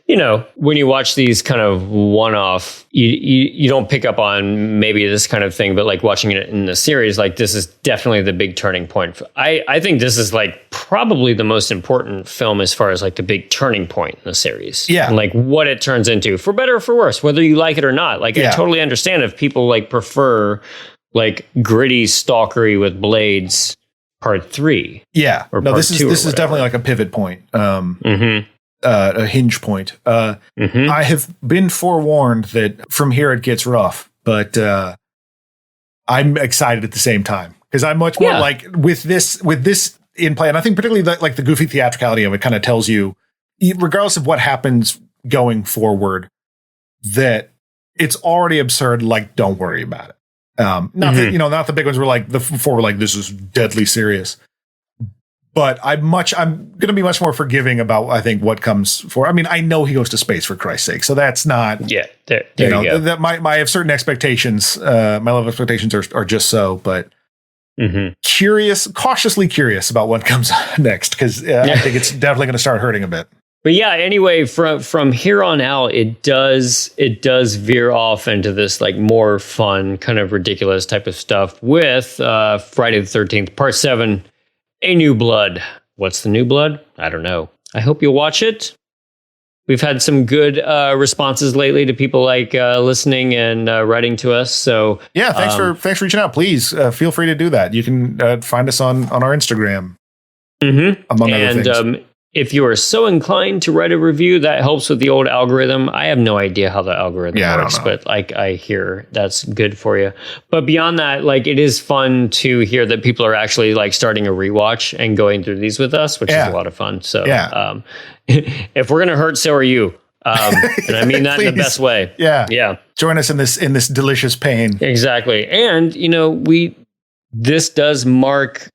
you know, when you watch these kind of one-off, you don't pick up on maybe this kind of thing, but like watching it in the series, like, this is definitely the big turning point. I think this is like probably the most important film as far as like the big turning point in the series. Yeah. And like what it turns into, for better or for worse, whether you like it or not. Like, I totally understand if people like prefer like gritty stalkery with blades part 3. Yeah. Or no, this is definitely like a pivot point. A hinge point. I have been forewarned that from here it gets rough, but I'm excited at the same time, because I'm much more like with this in play, and I think particularly like the goofy theatricality of it kind of tells you, regardless of what happens going forward, that it's already absurd. Like, don't worry about it. Not the big ones were like the 4 were like, this is deadly serious. But I'm going to be much more forgiving about, I think, what comes for. I mean, I know he goes to space, for Christ's sake, so that's not. Yeah, there you go. That I have certain expectations. My level of expectations are just so, but cautiously curious about what comes next, because I think it's definitely going to start hurting a bit. But yeah, anyway, from here on out, it does veer off into this like more fun, kind of ridiculous type of stuff with Friday the 13th, Part 7. A New Blood. What's the New Blood? I don't know. I hope you'll watch it. We've had some good responses lately to people like listening and writing to us. So yeah, thanks for reaching out. Please feel free to do that. You can find us on our Instagram, among other things. If you are so inclined to write a review, that helps with the old algorithm. I have no idea how the algorithm works, but like I hear that's good for you. But beyond that, like, it is fun to hear that people are actually like starting a rewatch and going through these with us, which is a lot of fun. So if we're gonna hurt, so are you. And I mean that in the best way. Yeah. Join us in this delicious pain. Exactly. And you know, this does mark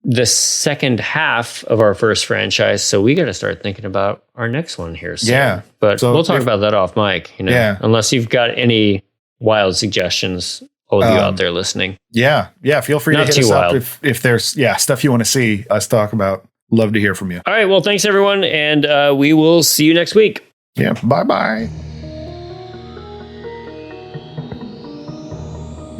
the second half of our first franchise, so we got to start thinking about our next one here soon. Yeah. But so we'll talk about that off mic, unless you've got any wild suggestions, all of you out there listening. Yeah. Feel free to hit us up if there's stuff you want to see us talk about. Love to hear from you. All right. Well, thanks everyone. And we will see you next week. Yeah. Bye-bye.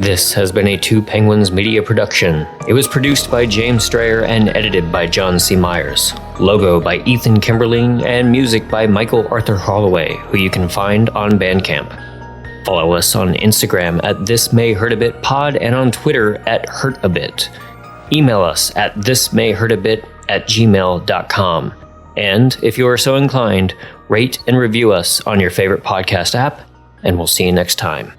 This has been a Two Penguins Media production. It was produced by James Strayer and edited by John C. Myers. Logo by Ethan Kimberling and music by Michael Arthur Holloway, who you can find on Bandcamp. Follow us on Instagram at This May Hurt a Bit Pod and on Twitter at Hurt a Bit. Email us at thismayhurtabit@gmail.com. And if you are so inclined, rate and review us on your favorite podcast app, and we'll see you next time.